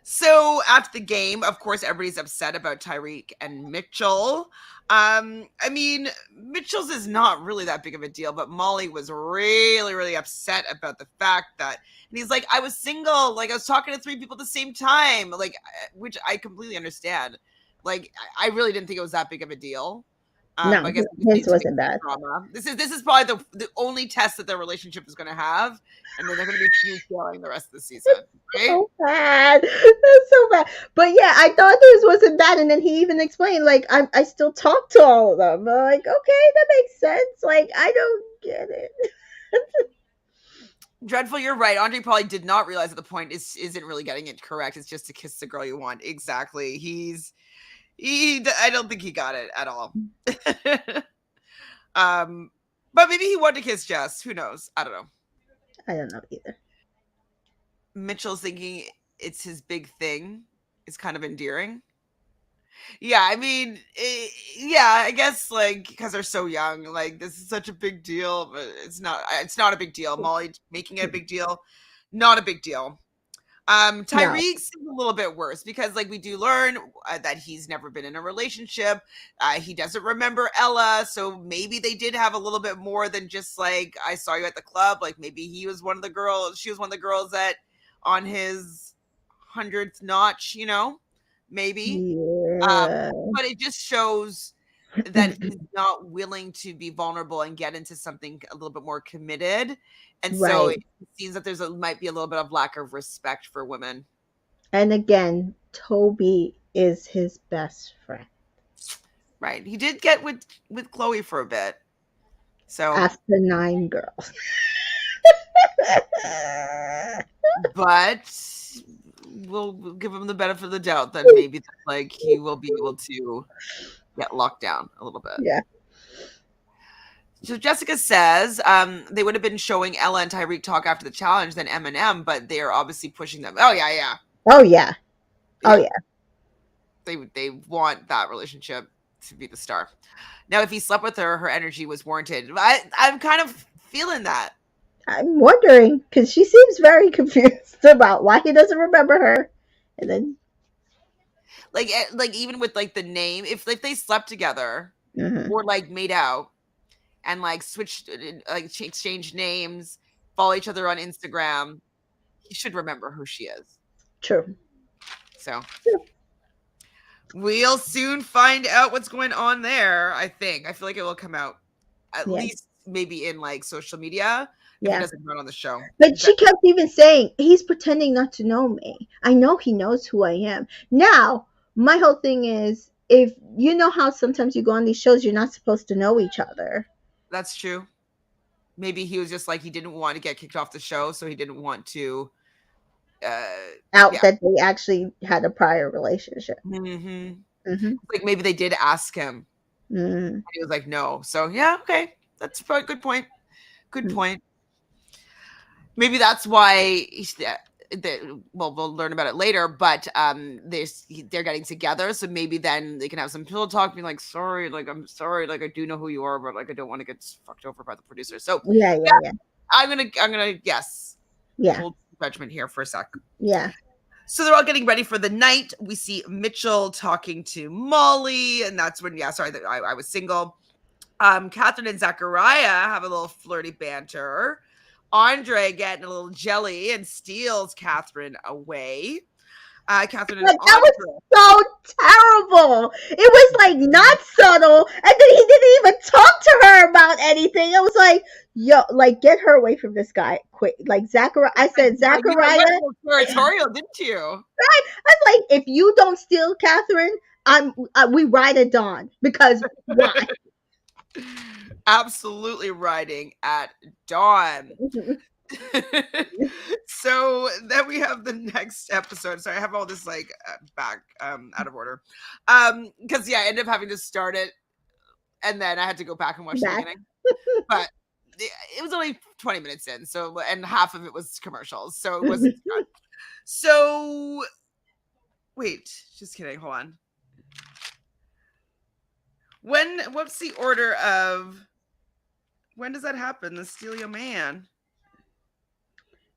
So after the game, of course, everybody's upset about Tyreek and Mitchell. I mean, Mitchell's is not really that big of a deal, but Molly was really, really upset about the fact that, and he's like, I was single, like I was talking to 3 people at the same time, like, which I completely understand. Like, I really didn't think it was that big of a deal. But No, I guess we just his need to make wasn't bad. drama. This is probably the only test that their relationship is going to have, and then they're going to be smooth sailing the rest of the season. Right? So bad. That's so bad. But yeah, I thought this wasn't bad, and then he even explained, like, I still talk to all of them. I'm like, okay, that makes sense. Like, I don't get it. Dreadful, you're right. Andre probably did not realize that the point isn't really getting it correct. It's just to kiss the girl you want. Exactly. I don't think he got it at all. But maybe he wanted to kiss Jess. Who knows? I don't know. I don't know either. Mitchell's thinking it's his big thing. It's kind of endearing. Yeah, I mean, yeah, I guess like because they're so young, like this is such a big deal, but it's not. It's not a big deal. Molly making it a big deal, not a big deal. No. Tyreek's a little bit worse because like we do learn that he's never been in a relationship. He doesn't remember Ella, so maybe they did have a little bit more than just like I saw you at the club. Like maybe he was one of the girls, she was one of the girls that on his 100th notch, maybe. Yeah. But it just shows that he's not willing to be vulnerable and get into something a little bit more committed. And so Right. it seems that might be a little bit of lack of respect for women. And again, Toby is his best friend Right. He did get with Chloe for a bit. So, after 9 girls. but we'll give him the benefit of the doubt that maybe like he will be able to get locked down a little bit. Yeah. So Jessica says they would have been showing Ella and Tyreek talk after the challenge than Eminem, but they are obviously pushing them. Oh yeah, yeah. Oh yeah. Oh yeah. They want that relationship to be the star. Now, if he slept with her, her energy was warranted. I'm kind of feeling that. I'm wondering because she seems very confused about why he doesn't remember her, and then Like even with like the name, if like they slept together mhm. or like made out and like switched, like exchanged names, follow each other on Instagram, he should remember who she is. True. So True. we'll soon find out what's going on there. I feel like it will come out at Yeah. least maybe in like social media if it Yeah. doesn't come out on the show. But she kept even saying, he's pretending not to know me. I know he knows who I am. Now, my whole thing is, if you know how sometimes you go on these shows, you're not supposed to know each other. That's true. Maybe he was just like he didn't want to get kicked off the show, so he didn't want to. Uh, Out yeah. that they actually had a prior relationship. Mm-hmm. Mm-hmm. Like maybe they did ask him, Mm-hmm. and he was like, "No." So yeah, okay, that's probably a good point. Good point. Maybe that's why well, we'll learn about it later, but they're getting together, so maybe then they can have some pillow talk, being like, "Sorry, like I'm sorry, like I do know who you are, but like I don't want to get fucked over by the producer." So Yeah, yeah, yeah, I'm gonna yes, yeah, hold judgment here for a sec. yeah. So they're all getting ready for the night. We see Mitchell talking to Molly, and that's when, yeah, sorry, I was single. Catherine and Zachariah have a little flirty banter. Andre getting a little jelly and steals Catherine away. Catherine and Like, that was Andre. so terrible. It was like not subtle, and then he didn't even talk to her about anything. I was like, yo, like, get her away from this guy quick. Like, Zachariah, I said, Like, you went Zachariah, a little territorial, didn't you? I was like, if you don't steal Catherine, we ride at dawn because why? Absolutely riding at dawn. So then we have the next episode. So I have all this like back out of order. Because yeah, I ended up having to start it and then I had to go back and watch the Back. beginning. But it was only 20 minutes in, so and half of it was commercials, so it wasn't done. So wait, just kidding. Hold on. What's the order of when does that happen? The Steal Your Man.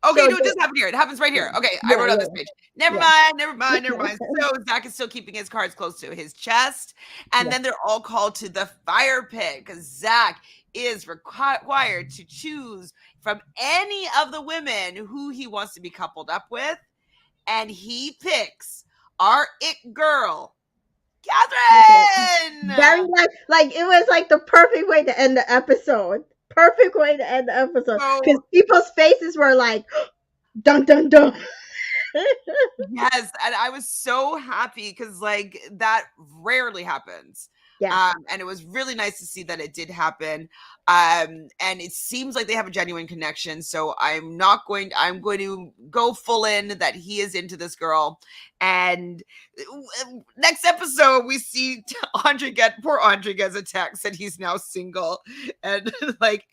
Okay, So no, it doesn't happen here. It happens right here. Okay, I yeah, wrote on this yeah, page. Never yeah. mind, never mind, never mind. So Zach is still keeping his cards close to his chest, and Yeah. then they're all called to the fire pit because Zach is required to choose from any of the women who he wants to be coupled up with, and he picks our it girl, Catherine. Very like it was like the perfect way to end the episode. Perfect way to end the episode because So people's faces were like, dun dun dun. yes, and I was so happy because like that rarely happens. Yes. And it was really nice to see that it did happen. And it seems like they have a genuine connection. So I'm going to go full in that he is into this girl. And next episode, we see poor Andre gets a text that he's now single. And like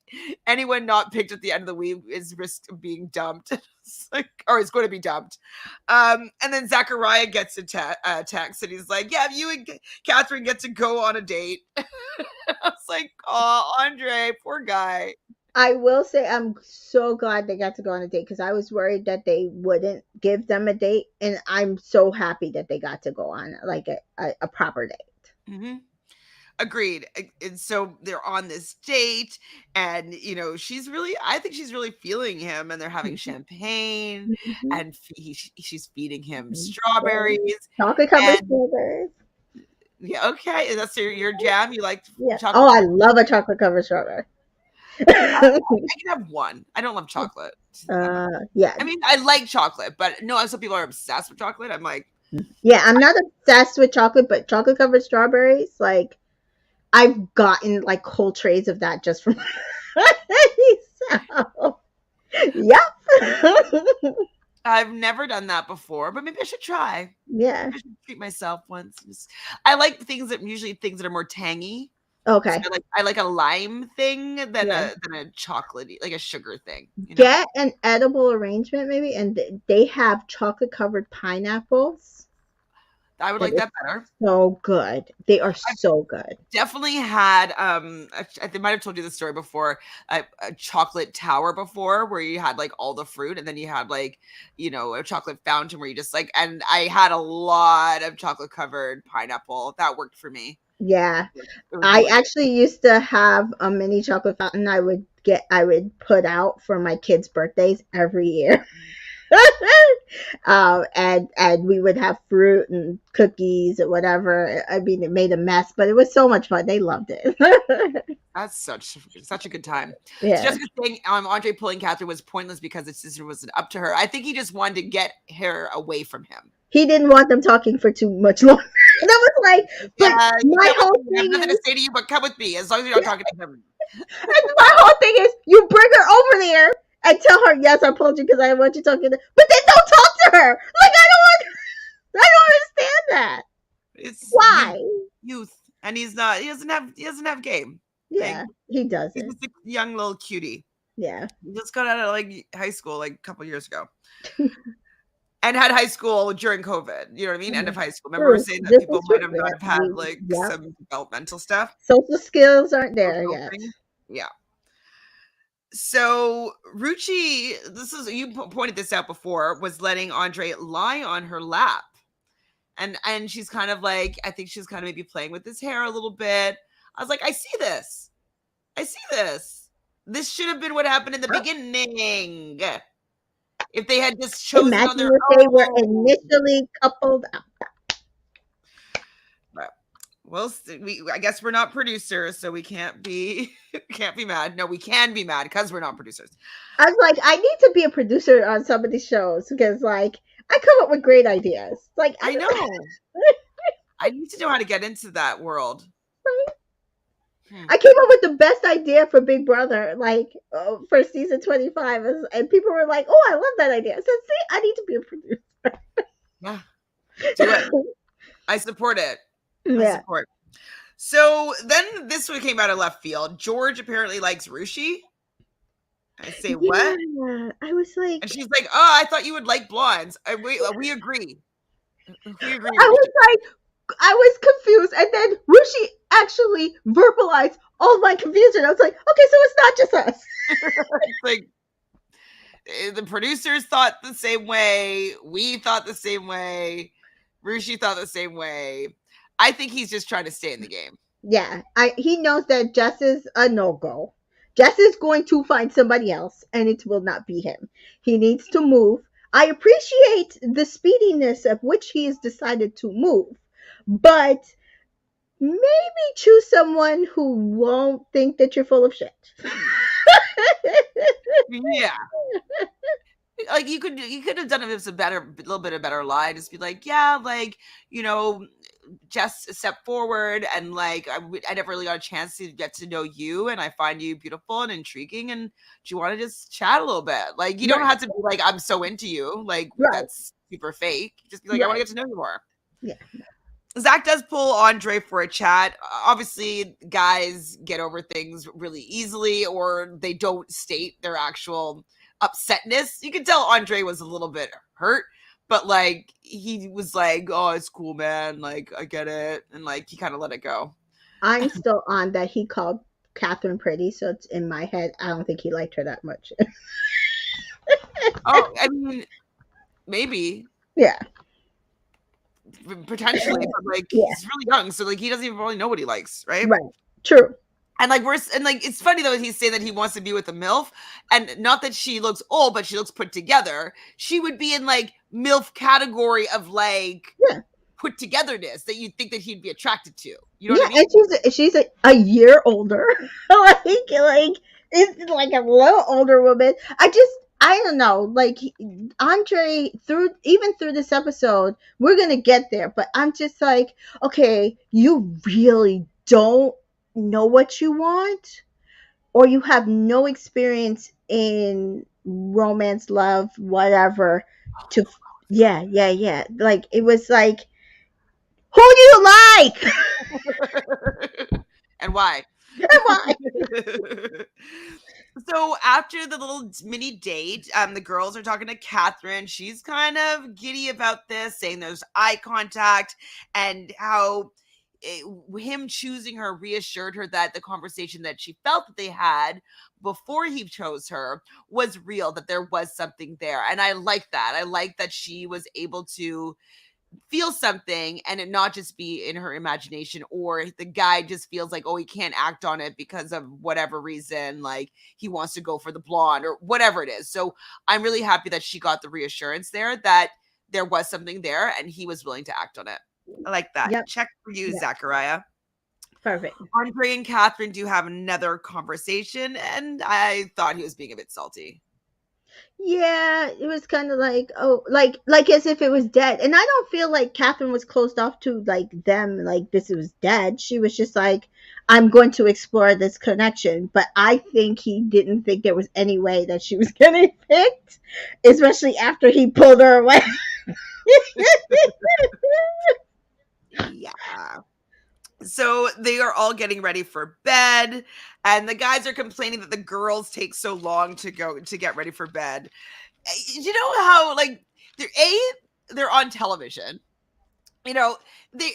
anyone not picked at the end of the week is risk of being dumped. It's like, or is going to be dumped. And then Zachariah gets a text and he's like, yeah, you and Catherine get to go on a date. I was like, oh, Andre, poor guy. I will say I'm so glad they got to go on a date because I was worried that they wouldn't give them a date, and I'm so happy that they got to go on like a proper date. Mm-hmm. Agreed. And so they're on this date, and I think she's really feeling him, and they're having champagne, Mhm. and she's feeding him Mhm. strawberries. Chocolate covered And strawberries. yeah, okay, and that's your jam. You like Yeah. chocolate? Oh, I love a chocolate covered strawberry. I can have one. I don't love chocolate. Yeah. I mean, I like chocolate, but no, some people are obsessed with chocolate. I'm like, Yeah, I'm not obsessed with chocolate, but chocolate covered strawberries, like I've gotten like whole trays of that just from so, yep. I've never done that before, but maybe I should try. Yeah. I should treat myself once. I like things that are more tangy. So Okay. I like a lime thing than Yeah. a chocolatey, like a sugar thing. Get an edible arrangement maybe, and they have chocolate covered pineapples. I would That like is that better. so good. They are so good. Definitely had I might have told you the story before, a chocolate tower before where you had like all the fruit and then you had like a chocolate fountain where you just like, and I had a lot of chocolate covered pineapple that worked for me. Yeah. It was I delicious. actually used to have a mini chocolate fountain I would put out for my kids' birthdays every year. And we would have fruit and cookies or whatever. I mean, it made a mess, but it was so much fun. They loved it. That's such a good time. So Yeah. Jessica saying Andre pulling Catherine was pointless because his sister wasn't up to her. I think he just wanted to get her away from him. He didn't want them talking for too much longer. That was like, but Yeah, my whole I have thing nothing is, to say to you, but come with me as long as you're not talking to him. and my whole thing is, you bring her over there and tell her, yes, I pulled you because I want you talking to, but then don't talk to her. Like, I don't understand that. It's Why? youth, and he's not. He doesn't have game. Like Yeah, he he's doesn't. just a young little cutie. Yeah. He just got out of like high school like a couple years ago, and had high school during COVID. You know what I mean? End of high school. Remember, we True. were saying that This people is might true. have not have had like Yep. some developmental stuff. Social skills aren't there Social yet. thing. Yeah. So Ruchi, you pointed this out before, was letting Andre lie on her lap. And she's kind of like, I think she's kind of maybe playing with his hair a little bit. I was like, I see this. This should have been what happened in the beginning. If they had just chosen on Imagine their if they were own. initially coupled up. But well, I guess we're not producers, so we can't be mad. No, we can be mad because we're not producers. I was like, I need to be a producer on some of these shows because, like, I come up with great ideas. Like, I know. I need to know how to get into that world. Hmm. I came up with the best idea for Big Brother, like for season 25, and people were like, "Oh, I love that idea." I said, "See, I need to be a producer." Yeah, do it. I support it. I Yeah, support. So then this one came out of left field. George apparently likes Rushi. I say what? yeah. I was And like, she's like, "Oh, I thought you would like blondes." We agree. We agree, I was Rushi. like, I was confused, and then Rushi actually verbalized all my confusion. I was like, okay, so it's not just us. It's like the producers thought the same way. We thought the same way. Rushi thought the same way. I think he's just trying to stay in the game. Yeah, he knows that Jess is a no go. Jess is going to find somebody else, and it will not be him. He needs to move. I appreciate the speediness of which he has decided to move, but maybe choose someone who won't think that you're full of shit. Yeah. Like you could have done it with a little bit of better lie. Just be like, yeah, like, you know, just step forward and like I never really got a chance to get to know you and I find you beautiful and intriguing and do you want to just chat a little bit? Like you don't Right, have to be like I'm so into you. Like right, that's super fake. Just be like I want to right. get to know you more. Yeah, Zach does pull Andre for a chat. Obviously, guys get over things really easily, or they don't state their actual upsetness. You can tell Andre was a little bit hurt, but like he was like, "Oh, it's cool, man. Like I get it," and like he kind of let it go. I'm still on that he called Catherine pretty, so it's in my head. I don't think he liked her that much. Oh, I mean, maybe Yeah, potentially, but like yeah, he's really young, so like he doesn't even really know what he likes, right? right. True. And like it's funny though he's saying that he wants to be with a MILF, and not that she looks old, but she looks put together. She would be in like MILF category of like Yeah. put togetherness that you'd think that he'd be attracted to. You know what Yeah, I mean? and she's a year older. like it's like a little older woman. I don't know. Like Andre through this episode, we're gonna get there, but I'm just like, okay, you really don't know what you want, or you have no experience in romance, love, whatever. To yeah. Like it was like, who do you like? And why? Why? So after the little mini date, the girls are talking to Catherine. She's kind of giddy about this, saying there's eye contact and how him choosing her reassured her that the conversation that she felt that they had before he chose her was real, that there was something there. And I like that. I like that she was able to feel something and it not just be in her imagination, or the guy just feels like, oh, he can't act on it because of whatever reason, like he wants to go for the blonde or whatever it is. So I'm really happy that she got the reassurance there that there was something there and he was willing to act on it. I like that. Yep. Check for you, Yep. Zachariah. Perfect. Andre and Catherine do have another conversation, and I thought he was being a bit salty. Yeah, it was kind of like, oh, like as if it was dead. And I don't feel like Catherine was closed off to like them, like this was dead. She was just like, I'm going to explore this connection. But I think he didn't think there was any way that she was getting picked, especially after he pulled her away. Yeah. So they are all getting ready for bed, and the guys are complaining that the girls take so long to go to get ready for bed. You know how like they're on television. You know, they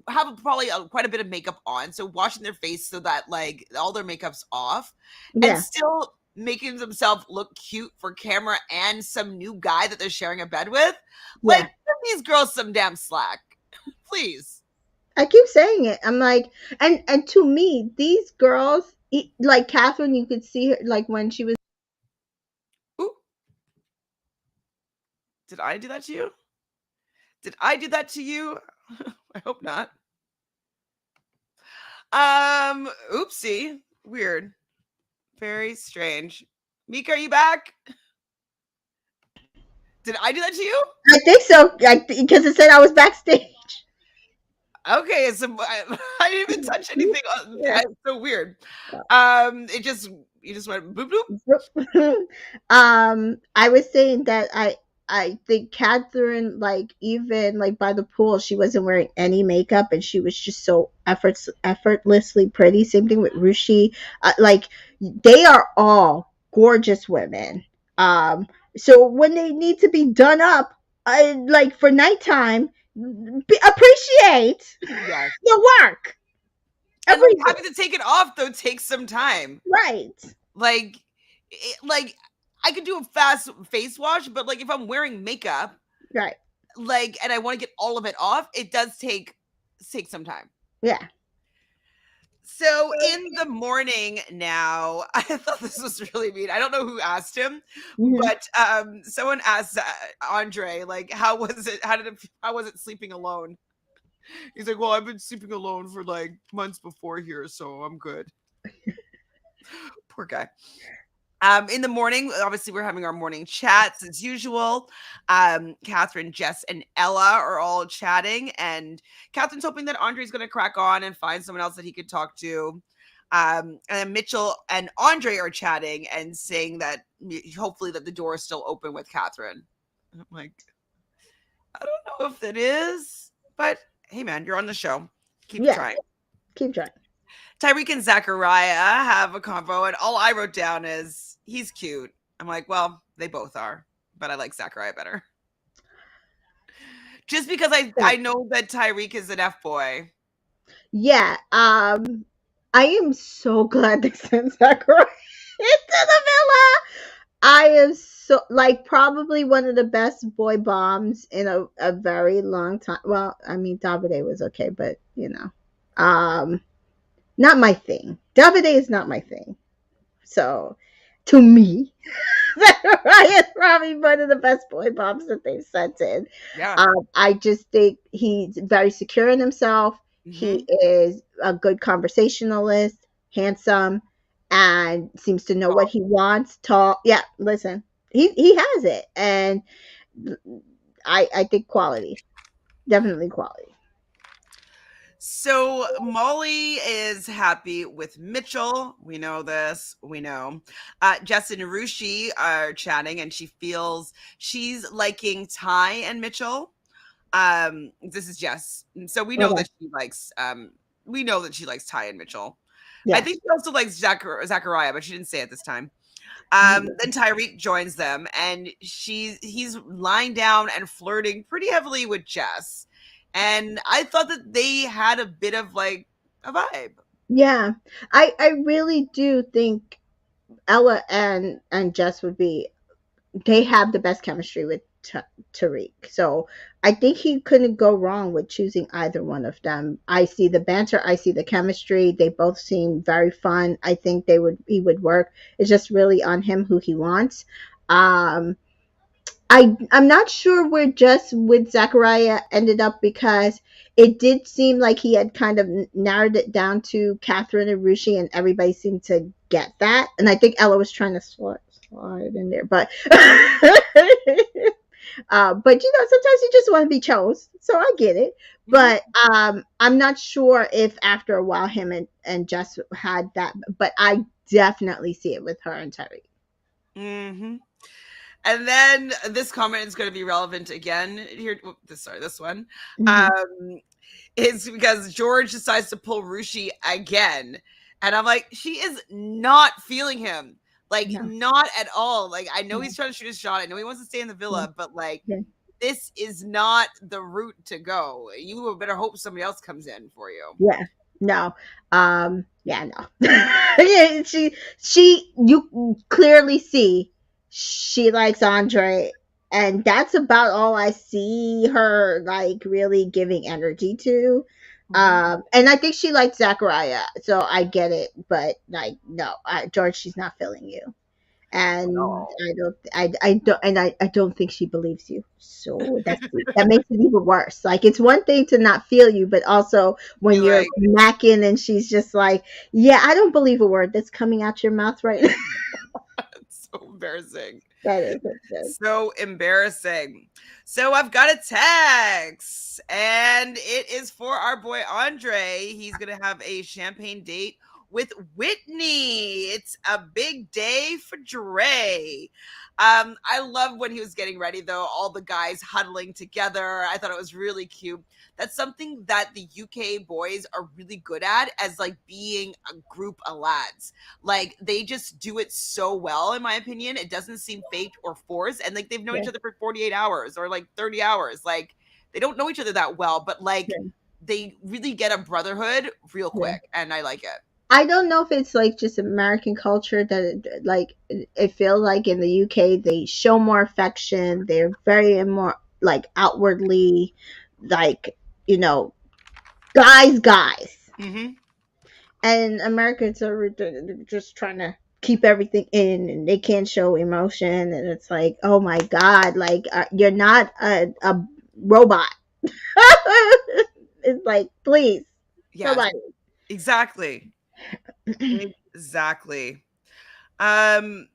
have probably quite a bit of makeup on, so washing their face so that like all their makeup's off, and Yeah, still making themselves look cute for camera and some new guy that they're sharing a bed with. Like yeah. give these girls some damn slack, please. I keep saying it. I'm like, and to me, these girls, like Catherine, you could see her like when she was. Ooh, did I do that to you? Did I do that to you? I hope not. Oopsie. Weird. Very strange. Mika, are you back? Did I do that to you? I think so, because it said I was backstage. Okay, so I didn't even touch anything. Yeah. That's so weird. It just you just went boop boop. I was saying that I think Catherine, like, even like by the pool, she wasn't wearing any makeup and she was just so effortlessly pretty. Same thing with Rushi. Like, they are all gorgeous women. So when they need to be done up, like for nighttime, appreciate Yes. the work. And like Appreciate. having to take it off though takes some time. Right. Like, like I could do a fast face wash, but like if I'm wearing makeup, Right. like, and I want to get all of it off, it does take some time. Yeah. So in the morning now, I thought this was really mean. I don't know who asked him, Hmm. but someone asked Andre, like, how was it? How was it sleeping alone? He's like, well, I've been sleeping alone for like months before here, so I'm good. Poor guy. In the morning, obviously, we're having our morning chats as usual. Catherine, Jess, and Ella are all chatting, and Catherine's hoping that Andre's going to crack on and find someone else that he could talk to. And then Mitchell and Andre are chatting and saying that hopefully that the door is still open with Catherine. I'm like, I don't know if it is, but hey, man, you're on the show. Keep Yeah. trying. Keep trying. Tyreek and Zachariah have a convo, and all I wrote down is he's cute. I'm like, well, they both are, but I like Zachariah better. Just because I know that Tyreek is an F boy. Yeah. I am so glad they sent Sakura into the villa. I am so, like, probably one of the best boy bombs in a very long time. Well, I mean, Davide was okay, but not my thing. Davide is not my thing. So, to me, Zachariah is probably one of the best boy bombs that they've sent in. Yeah. I just think he's very secure in himself. He Hmm. is a good conversationalist, handsome, and seems to know what he wants. Tall, yeah. Listen, he has it, and I think quality, definitely quality. So Molly is happy with Mitchell. We know this. We know. Jess and Rushi are chatting, and she feels she's liking Ty and Mitchell. This is Jess. And so Okay, we know that she likes Ty and Mitchell. I yeah, think she also likes Zachariah, but she didn't say it this time. Then Tyreek joins them, and he's lying down and flirting pretty heavily with Jess. And I thought that they had a bit of like a vibe. yeah. I really do think Ella and Jess would be, they have the best chemistry with Tariq. So I think he couldn't go wrong with choosing either one of them. I see the banter, I see the chemistry. They both seem very fun. I think he would work. It's just really on him who he wants. Um, I'm not sure where Jess with Zachariah ended up, because it did seem like he had kind of narrowed it down to Catherine and Rushi, and everybody seemed to get that. And I think Ella was trying to slide in there, but but sometimes you just want to be chose, so I get it. Mhm. But I'm not sure if after a while him and Jess had that, but I definitely see it with her and Terry. Mhm. And then this comment is going to be relevant again here. This one. Mm-hmm. Um, is because George decides to pull Rushi again. And I'm like, she is not feeling him. Like, No. not at all. Like, I know No. he's trying to shoot his shot. I know he wants to stay in the Yeah. villa, but like, Yeah. this is not the route to go. You better hope somebody else comes in for you. Yeah. No. Yeah, no. Yeah, you clearly see she likes Andre, and that's about all I see her like really giving energy to. Mhm. And I think she likes Zachariah, so I get it, but like, no, George, she's not feeling you. And No. I don't think she believes you. So that makes it even worse. Like, it's one thing to not feel you, but also Be when you're like, macking and she's just like, yeah, I don't believe a word that's coming out your mouth right now. it's so embarrassing. That is good. So embarrassing. So I've got a text, and it is for our boy Andre. He's gonna have a champagne date with Whitney. It's a big day for Dre. I love when he was getting ready, though, all the guys huddling together. I thought it was really cute. That's something that the UK boys are really good at, as like being a group of lads. Like they just do it so well, in my opinion. It doesn't seem faked or forced, and like they've known Yeah, each other for 48 hours or like 30 hours. Like they don't know each other that well, but like yeah, they really get a brotherhood real yeah. quick, and I like it. I don't know if it's like just American culture that like it feels like in the UK they show more affection. They're very more like outwardly like you know guys, Mm-hmm. and Americans are just trying to keep everything in and they can't show emotion and it's like oh my god like you're not a robot. It's like please Yes, somebody. exactly. Exactly.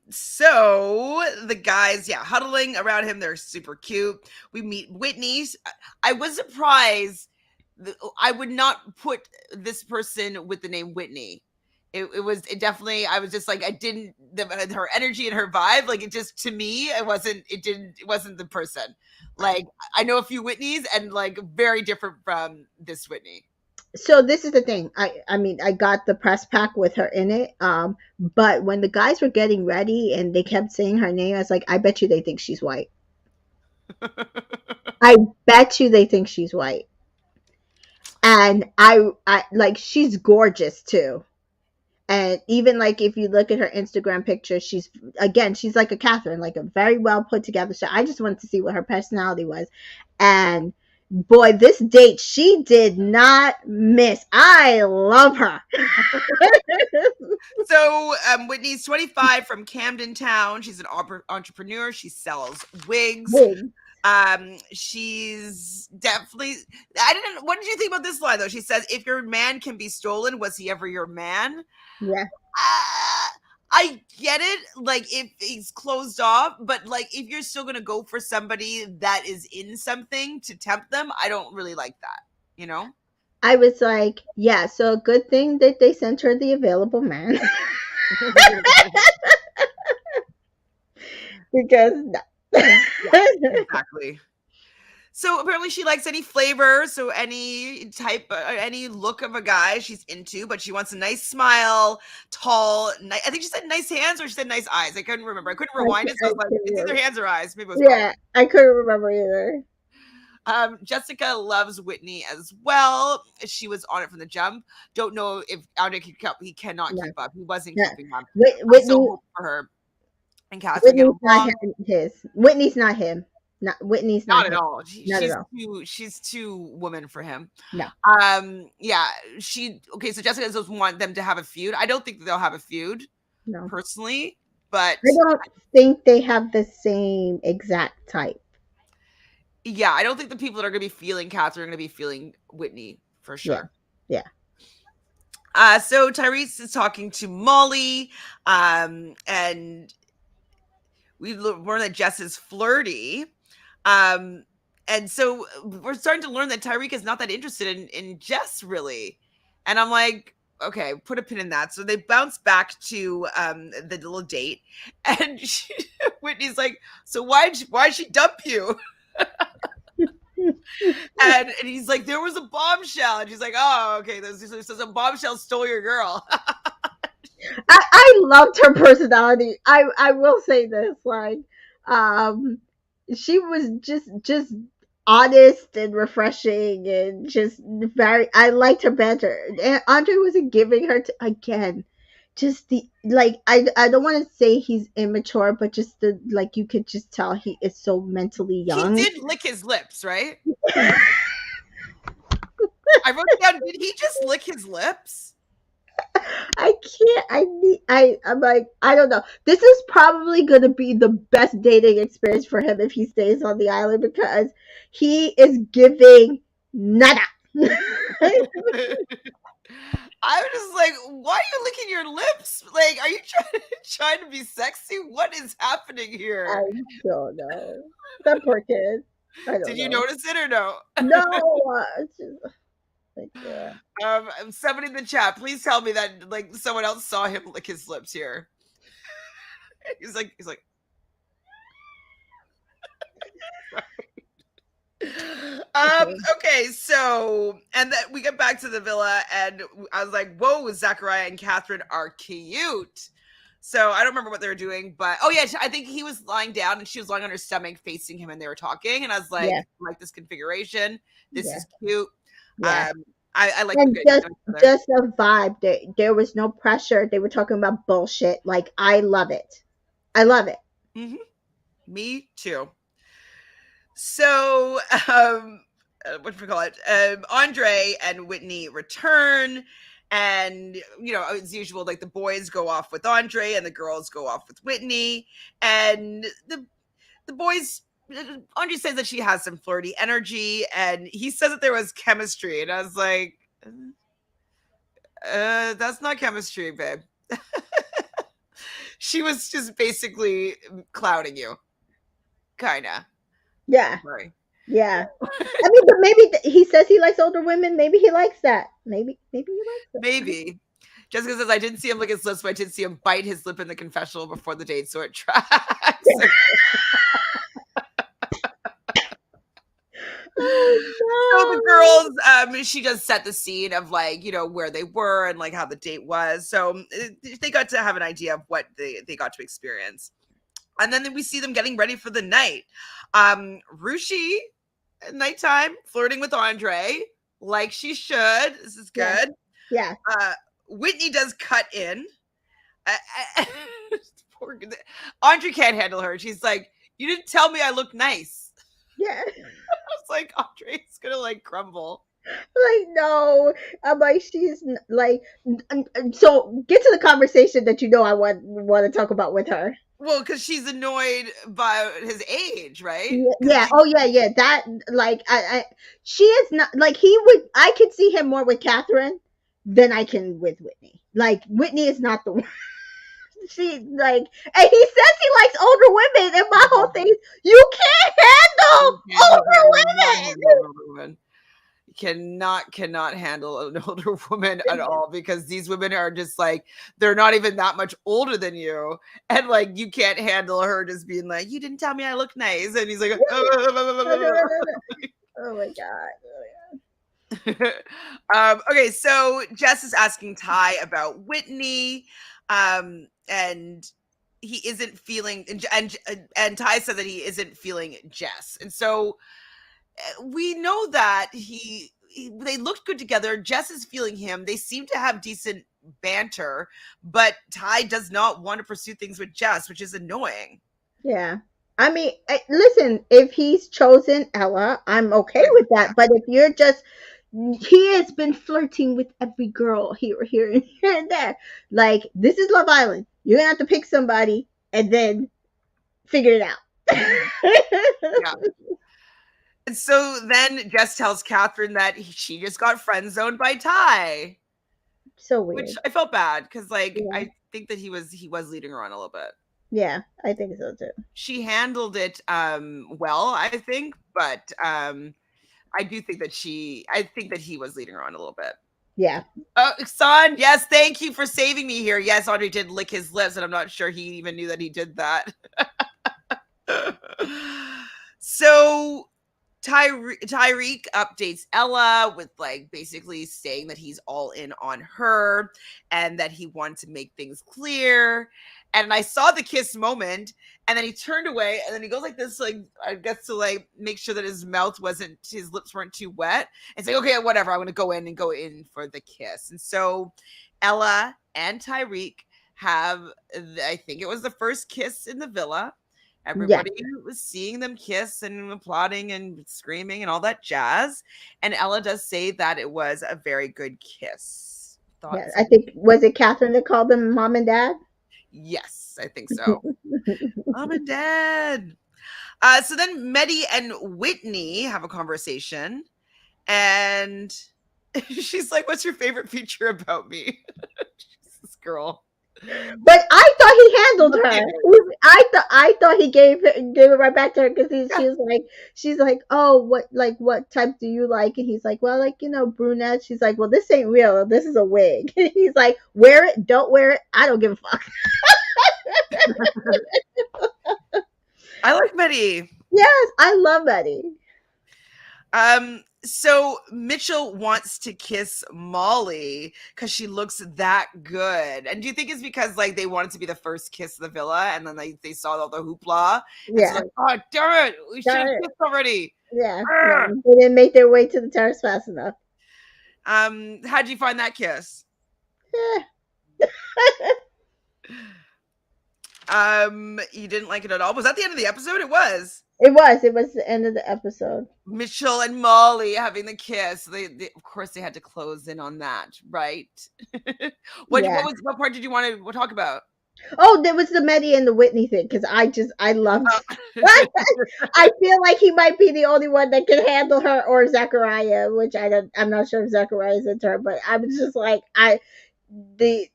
So the guys, yeah, huddling around him, they're super cute. We meet Whitney's. I was surprised. I would not put this person with the name Whitney. It definitely, I was just like, I didn't, her energy and her vibe, like it just, to me, it wasn't the person. Like, I know a few Whitneys and like very different from this Whitney. So this is the thing. I mean I got the press pack with her in it. But when the guys were getting ready and they kept saying her name, I was like, I bet you they think she's white. I bet you they think she's white. And I like she's gorgeous too. And even like if you look at her Instagram picture, she's again, she's like a Catherine, like a very well put together. So I just wanted to see what her personality was. And boy, this date she did not miss. I love her. So Whitney's 25 from Camden Town. She's an entrepreneur. She sells wigs. Wig. She's definitely. I didn't. What did you think about this line though? She says, "If your man can be stolen, was he ever your man?" Yeah. I get it. Like if he's closed off, but like if you're still gonna go for somebody that is in something to tempt them, I don't really like that. You know. I was like, yeah, so a good thing that they sent her the available man. Because no. Yeah, exactly. So apparently she likes any flavor, so any type, any look of a guy she's into, but she wants a nice smile, tall. I think she said nice hands or she said nice eyes. I couldn't remember. I couldn't rewind it, so I I was like, couldn't it's either remember. hands or eyes. Maybe it was both. Yeah, I couldn't remember either. Jessica loves Whitney as well. She was on it from the jump. Don't know if Andre can keep up. He cannot No, keep up. He wasn't no. keeping up. I so Whitney, hope for her and Catherine get Whitney's not along. his. Whitney's not him. Not Whitney's not Not at him. all. Not at all. She's too woman for him. No, Yeah, okay, so Jessica does want them to have a feud. I don't think they'll have a feud no. personally, but I don't think they have the same exact type. yeah, I don't think the people that are gonna be feeling Catherine are gonna be feeling Whitney for Yeah, sure. yeah. So Tyrese is talking to Molly, and we learn that Jess is flirty. Um, and so we're starting to learn that Tyreek is not that interested in Jess really. And I'm like, okay, put a pin in that. So they bounce back to the little date, and Whitney's like, so why'd she dump you? And he's like, there was a bombshell, and she's like, oh, okay, there's a bombshell stole your girl. I loved her personality. I will say this, like, um, she was just honest and refreshing and just very. I liked her better. And Andre wasn't giving her again. Just the like I don't want to say he's immature, but just the like you could just tell he is so mentally He young. did lick his lips, right? I wrote down, did he just lick his lips? I can't. I need. I'm like. I don't know. This is probably going to be the best dating experience for him if he stays on the island because he is giving nada. I was just like, why are you licking your lips? Like, are you trying to be sexy? What is happening I here? don't know. That poor kid. I don't Did you know. notice it or no? No, it's just like, yeah. Somebody in the chat, please tell me that like someone else saw him lick his lips here. He's like, Okay. okay, so and then we get back to the villa, and I was like, whoa, Zachariah and Catherine are cute. So I don't remember what they were doing, but oh yeah, I think he was lying down and she was lying on her stomach facing him, and they were talking. And I was Yeah, like this configuration. This yeah, is cute. yeah. I like the And good just together. just a vibe. There was no pressure. They were talking about bullshit. Like I love it. I love it. Mm-hmm. Me too. So, what do we call it? Andre and Whitney return, and as usual, like the boys go off with Andre and the girls go off with Whitney, and the boys. Andre says that she has some flirty energy, and he says that there was chemistry, and I was like, that's not chemistry, babe. She was just basically clouding you, kinda. Yeah, Sorry. yeah. I mean, but maybe he says he likes older women. Maybe he likes that. Maybe he likes it. Maybe. Jessica says, I didn't see him lick his lips, but I did see him bite his lip in the confessional before the date, so it tracks. So the Oh girls, she just set the scene of like, where they were and like how the date was. So they got to have an idea of what they got to experience. And then we see them getting ready for the night. Rushi at nighttime flirting with Andre like she should. This is no. Yeah, good. yeah, Whitney does cut in. Poor, Andre can't handle her. She's like, you didn't tell me I look nice. yeah. I was like, Andre's gonna like crumble. Like no, I'm like she's like. So get to the conversation that I want to talk about with her. Well, because she's annoyed by his age, right? Yeah, Because yeah. Oh yeah, yeah. That like she is not like he would. I could see him more with Catherine than I can with Whitney. Like Whitney is not the one. She like, and he says he likes older women. And my whole thing is, you can't handle older women. you cannot handle an older woman at all, because these women are just like, they're not even that much older than you, and like you can't handle her just being like, you didn't tell me I look nice, and he's like, Oh my god. okay, so Jess is asking Ty about Whitney, and he isn't feeling, and Ty said that he isn't feeling Jess, and so we know that they looked good together. Jess is feeling him. They seem to have decent banter, but Ty does not want to pursue things with Jess, which is annoying. Yeah. I mean, listen, if he's chosen Ella, I'm okay with that. But if you're just, he has been flirting with every girl here, and there. Like, this is Love Island. You're going to have to pick somebody and then figure it out. Yeah. And so then Jess tells Catherine that she just got friend zoned by Ty. So weird. Which I felt bad, because like Yeah. I think that he was leading her on a little bit. Yeah, I think so too. She handled it well, I think, but I do think that he was leading her on a little bit. Yeah. Oh, son, yes, thank you for saving me here. Yes, Andre did lick his lips, and I'm not sure he even knew that he did that. So Tyreek updates Ella with like basically saying that he's all in on her and that he wanted to make things clear. And I saw the kiss moment, and then he turned away, and then he goes like this, like I guess to like make sure that his lips weren't too wet. It's like, okay, whatever, I'm gonna go in for the kiss. And so Ella and Tyreek have, I think it was the first kiss in the villa. Yeah. Everybody was seeing them kiss and applauding and screaming and all that jazz. And Ella does say that it was a very good kiss. Yeah. Thoughts? I think, was it Catherine that called them mom and dad? Yes, I think so. Mom and Dad. So then Meddy and Whitney have a conversation, and She's like, "What's your favorite feature about me?" This girl. But I thought he handled Look her. at her. I thought he gave it right back to her because Yeah. she's like, oh, what type do you like? And he's like, well, like, brunette. She's like, well, this ain't real. This is a wig. He's like, wear it, don't wear it. I don't give a fuck. I like Betty. Yes, I love Eddie. So Mitchell wants to kiss Molly because she looks that good. And do you think it's because like they wanted to be the first kiss of the villa and then they saw all the hoopla and so Yeah, like, oh damn it, we should have got it. kissed already. Yeah, no, Arr! they didn't make their way to the terrace fast enough. How'd you find that kiss? Yeah. You didn't like it at all? Was that the end of the episode? It was. It was the end of the episode. Mitchell and Molly having the kiss. They of course they had to close in on that, right? Yeah. What part did you want to talk about? Oh, there was the Meddy and the Whitney thing because I loved. Oh. I feel like he might be the only one that can handle her, or Zachariah, which I'm not sure if Zachariah is into her, but I was just like the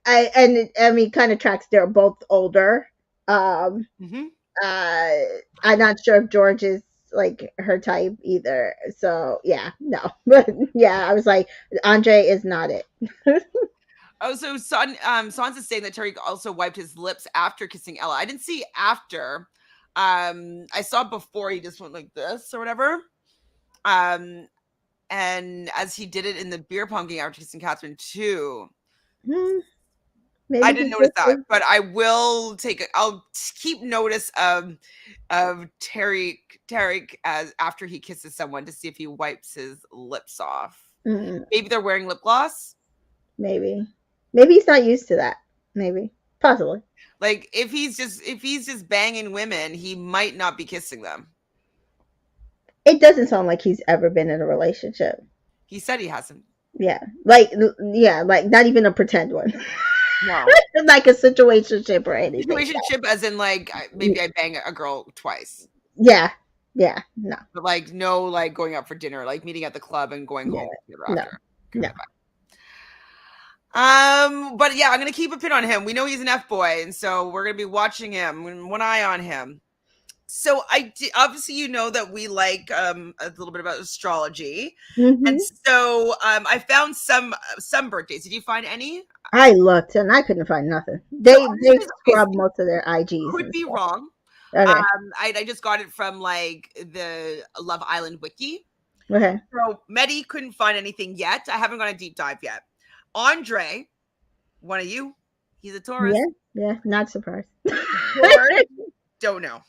I mean, kind of tracks. They're both older. Um, Mhm. uh, I'm not sure if George is like her type either. So yeah, no, but yeah, I was like, Andre is not it. Oh, so Sans is saying that Terry also wiped his lips after kissing Ella. I didn't see after. I saw before he just went like this or whatever. Um, and as he did it in the beer pong game after kissing Catherine too. Hmm, I maybe didn't he notice just that, but I will I'll keep notice of Tarek as after he kisses someone to see if he wipes his lips off. mm, Maybe they're wearing lip gloss. maybe he's not used to that. Maybe, possibly. Like if he's just banging women, he might not be kissing them. It doesn't sound like he's ever been in a relationship. He said he hasn't. Yeah, like not even a pretend one, No. like a situationship or anything. Situationship as in like maybe I bang a girl twice. Yeah, yeah, no, But like no like going out for dinner, like meeting at the club and going yeah, home together no, after. no. But yeah, I'm gonna keep a pin on him. We know he's an F boy, and so we're gonna be watching him, one eye on him. So obviously you know that we like a little bit about astrology, and Hmm. so I found some birthdays. Did you find any? I looked and I couldn't find nothing. So They okay, scrubbed most of their IGs could and be stuff. wrong. Okay, I just got it from like the Love Island wiki. okay, So Medi couldn't find anything yet. I haven't gone a deep dive yet. Andre, one of you, he's a Taurus. yeah, yeah. Not surprised. George, don't know.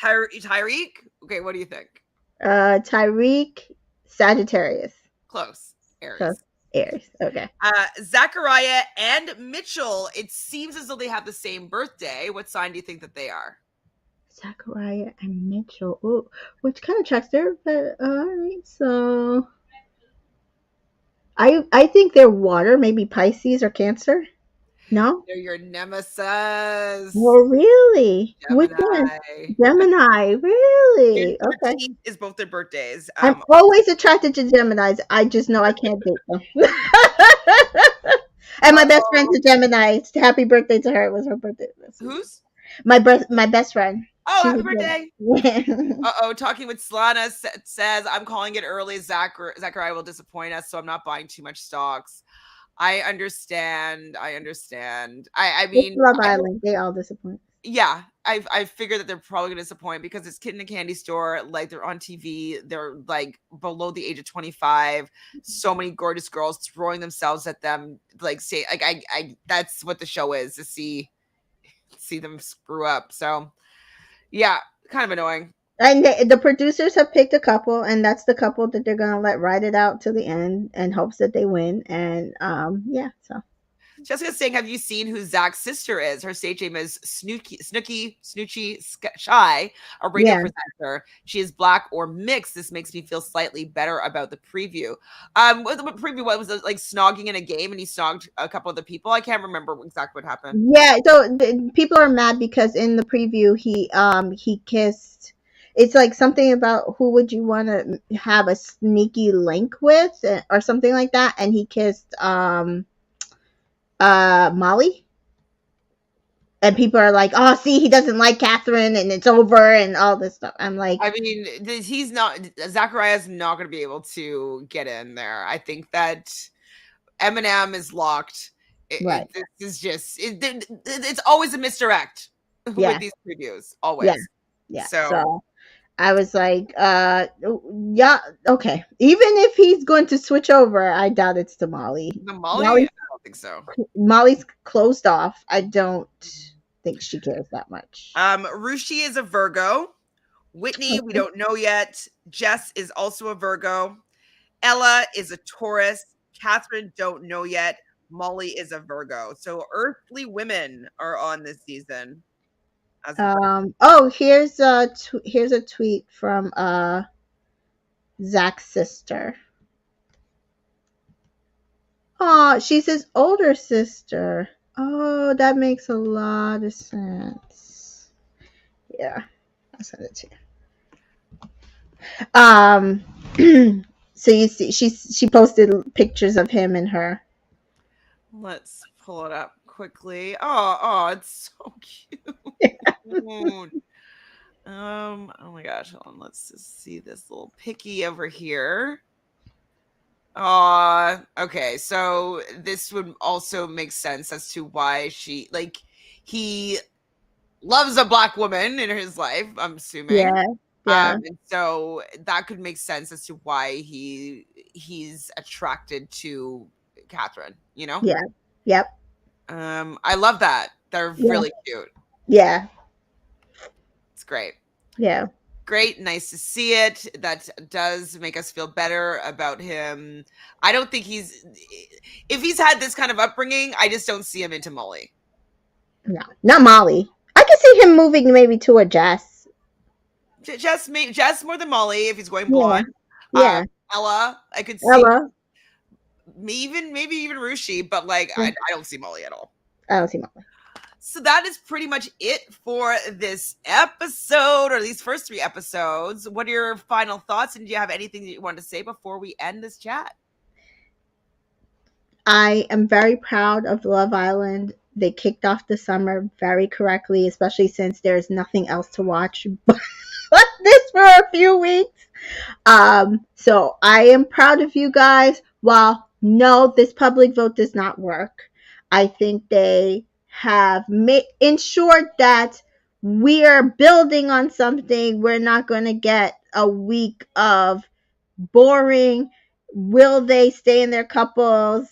Tyreek, okay, what do you think? Tyreek, Sagittarius, Close, so Aries. Aries. Okay. Zachariah and Mitchell, it seems as though they have the same birthday. What sign do you think that they are? Zachariah and Mitchell. Ooh, which kind of tracks there, but all right. So I think they're water, maybe Pisces or Cancer. No? They're your nemesis. Well, really? Which one? Gemini. Gemini. June Really? Okay. 13th is both their birthdays. I'm always attracted to Geminis. I just know I can't date them. And my best friend's Oh, a Gemini. Happy birthday to her. It was her birthday. who's? My best friend. Oh, She's happy a birthday. Gemini. Talking with Solana says, I'm calling it early. Zachariah will disappoint us, so I'm not buying too much stocks. I understand. I It's mean, Love Island. They all disappoint. yeah, I figured that they're probably gonna disappoint because it's kid in a candy store. Like they're on TV, they're like below the age of 25. So many gorgeous girls throwing themselves at them. Like say, like I that's what the show is to see them screw up. So yeah, kind of annoying. And the producers have picked a couple, and that's the couple that they're gonna let ride it out to the end, in hopes that they win. And yeah, so Jessica's saying, have you seen who Zach's sister is? Her stage name is Snoochie Shy, a radio yeah. presenter. She is black or mixed. This makes me feel slightly better about the preview. What preview? What was it, like snogging in a game, and he snogged a couple of the people? I can't remember exactly what happened. Yeah, so people are mad because in the preview he kissed. It's like something about who would you want to have a sneaky link with, or something like that. And he kissed Molly, and people are like, "Oh, see, he doesn't like Catherine, and it's over, and all this stuff." I'm like, I mean, he's not Zachariah's not going to be able to get in there. I think that Eminem is locked. right, This is just it's always a misdirect with yeah, these previews, yeah, always. yeah. So So I was like, yeah, okay. Even if he's going to switch over, I doubt it's to Molly. the Molly, I Molly, don't think so. Molly's closed off. I don't think she cares that much. Rushi is a Virgo. Whitney, we Okay. don't know yet. Jess is also a Virgo. Ella is a Taurus. Catherine, don't know yet. Molly is a Virgo. So earthly women are on this season as of right. Oh, here's a tweet from Zach's sister. Oh, she's his older sister. Oh, that makes a lot of sense. Yeah, I'll send it to you. So you see, she posted pictures of him and her. Let's pull it up quickly. Oh, it's so cute. Oh my gosh, hold on. Let's just see this little picky over here. Okay. So this would also make sense as to why he loves a black woman in his life, I'm assuming. Yeah, yeah, And so that could make sense as to why he's attracted to Catherine, you know? yeah, yep, I love that. They're yeah, really cute. yeah, It's great. yeah, Great, nice to see it. That does make us feel better about him. I don't think if he's had this kind of upbringing, I just don't see him into Molly. no, not Molly. I could see him moving maybe to a Jess. Just more than Molly if he's going Yeah, blonde. Um, yeah, Ella, I could see Ella. maybe even Rushi, but like Yeah, I don't see Molly at all. I don't see Molly. So that is pretty much it for this episode, or these first 3 episodes. What are your final thoughts? And do you have anything that you want to say before we end this chat? I am very proud of Love Island. They kicked off the summer very correctly, especially since there's nothing else to watch but this for a few weeks. So I am proud of you guys. While no, this public vote does not work, I think they have ensured that we are building on something. We're not going to get a week of boring. Will they stay in their couples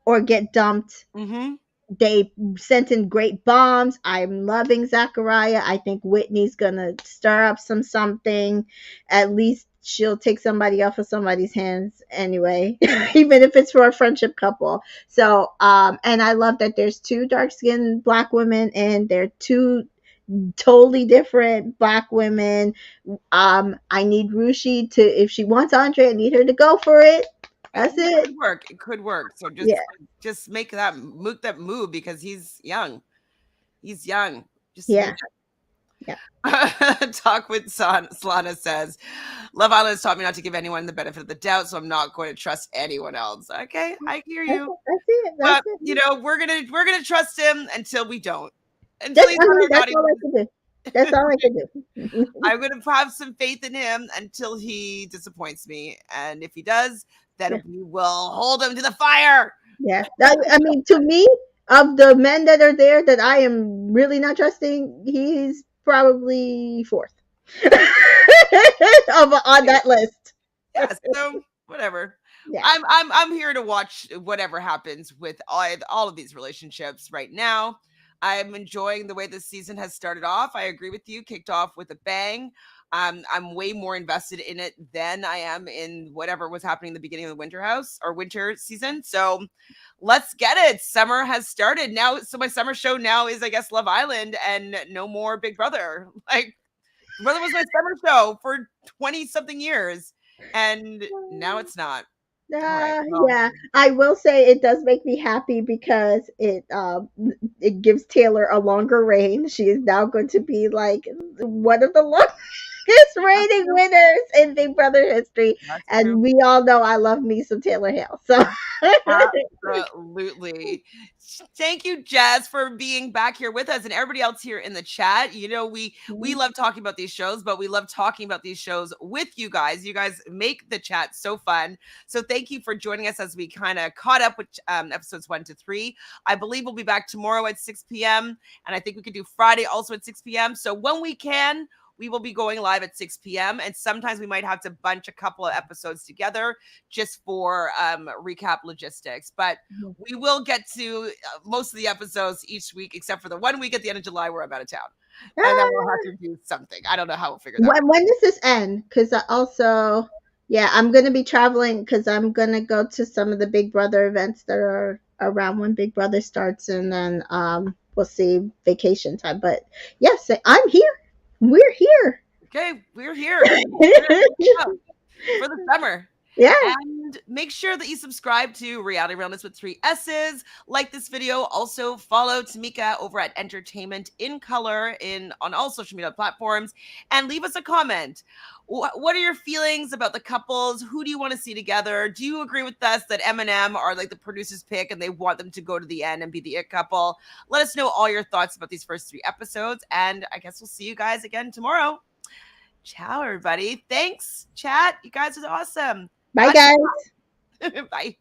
or get dumped? Mm-hmm. They sent in great bombs. I'm loving Zachariah. I think Whitney's gonna stir up something. At least she'll take somebody off of somebody's hands anyway, even if it's for a friendship couple. So, and I love that there's two dark skinned black women and they're two totally different black women. I need Rushi to, if she wants Andre, I need her to go for it. That's It it. could work. It could work. So Yeah, just make that move because he's young. He's young. Just make yeah, yeah. Talk with Solana says, Love Island has taught me not to give anyone the benefit of the doubt, so I'm not going to trust anyone else. Okay, I hear you. That's it. That's But it. you know, we're gonna trust him until we don't. Until he's on our That's naughty all I list. can do. That's all I can do. I'm gonna have some faith in him until he disappoints me. And if he does, Yeah, then we will hold him to the fire. yeah. I mean, to me, of the men that are there that I am really not trusting, he's probably fourth on that list. Yeah, so whatever. Yeah, I'm here to watch whatever happens with all of these relationships right now. I'm enjoying the way this season has started off. I agree with you, kicked off with a bang. I'm way more invested in it than I am in whatever was happening in the beginning of the winter house or winter season. So let's get it. Summer has started now. So my summer show now is, I guess, Love Island and no more Big Brother. Like Brother was my summer show for 20 something years. And now it's not. All right. Well, yeah. I will say it does make me happy because it gives Taylor a longer reign. She is now going to be like one of the long. biggest That's rating true. winners in Big Brother history. That's And true. we all know I love me some Taylor Hale. So Absolutely. Thank you, Jess, for being back here with us and everybody else here in the chat. You know, we love talking about these shows, but we love talking about these shows with you guys. You guys make the chat so fun. So thank you for joining us as we kind of caught up with episodes 1 to 3. I believe we'll be back tomorrow at 6 p.m. And I think we could do Friday also at 6 p.m. So when we can, we will be going live at 6 p.m. And sometimes we might have to bunch a couple of episodes together just for recap logistics. But we will get to most of the episodes each week, except for the 1 week at the end of July where I'm out of town. And then we'll have to do something. I don't know how we'll figure that when does this end? Because I also, yeah, I'm gonna be traveling because I'm gonna go to some of the Big Brother events that are around when Big Brother starts, and then we'll see vacation time. But yes, I'm here. We're here. okay, we're here. We're for the summer. Yeah. And make sure that you subscribe to Reality Realness with 3 S's. Like this video. Also follow Tamika over at Entertainment in Color on all social media platforms. And leave us a comment. What are your feelings about the couples? Who do you want to see together? Do you agree with us that Eminem are like the producer's pick and they want them to go to the end and be the it couple? Let us know all your thoughts about these first 3 episodes. And I guess we'll see you guys again tomorrow. Ciao, everybody. Thanks, chat. You guys are awesome. Bye, guys. Bye.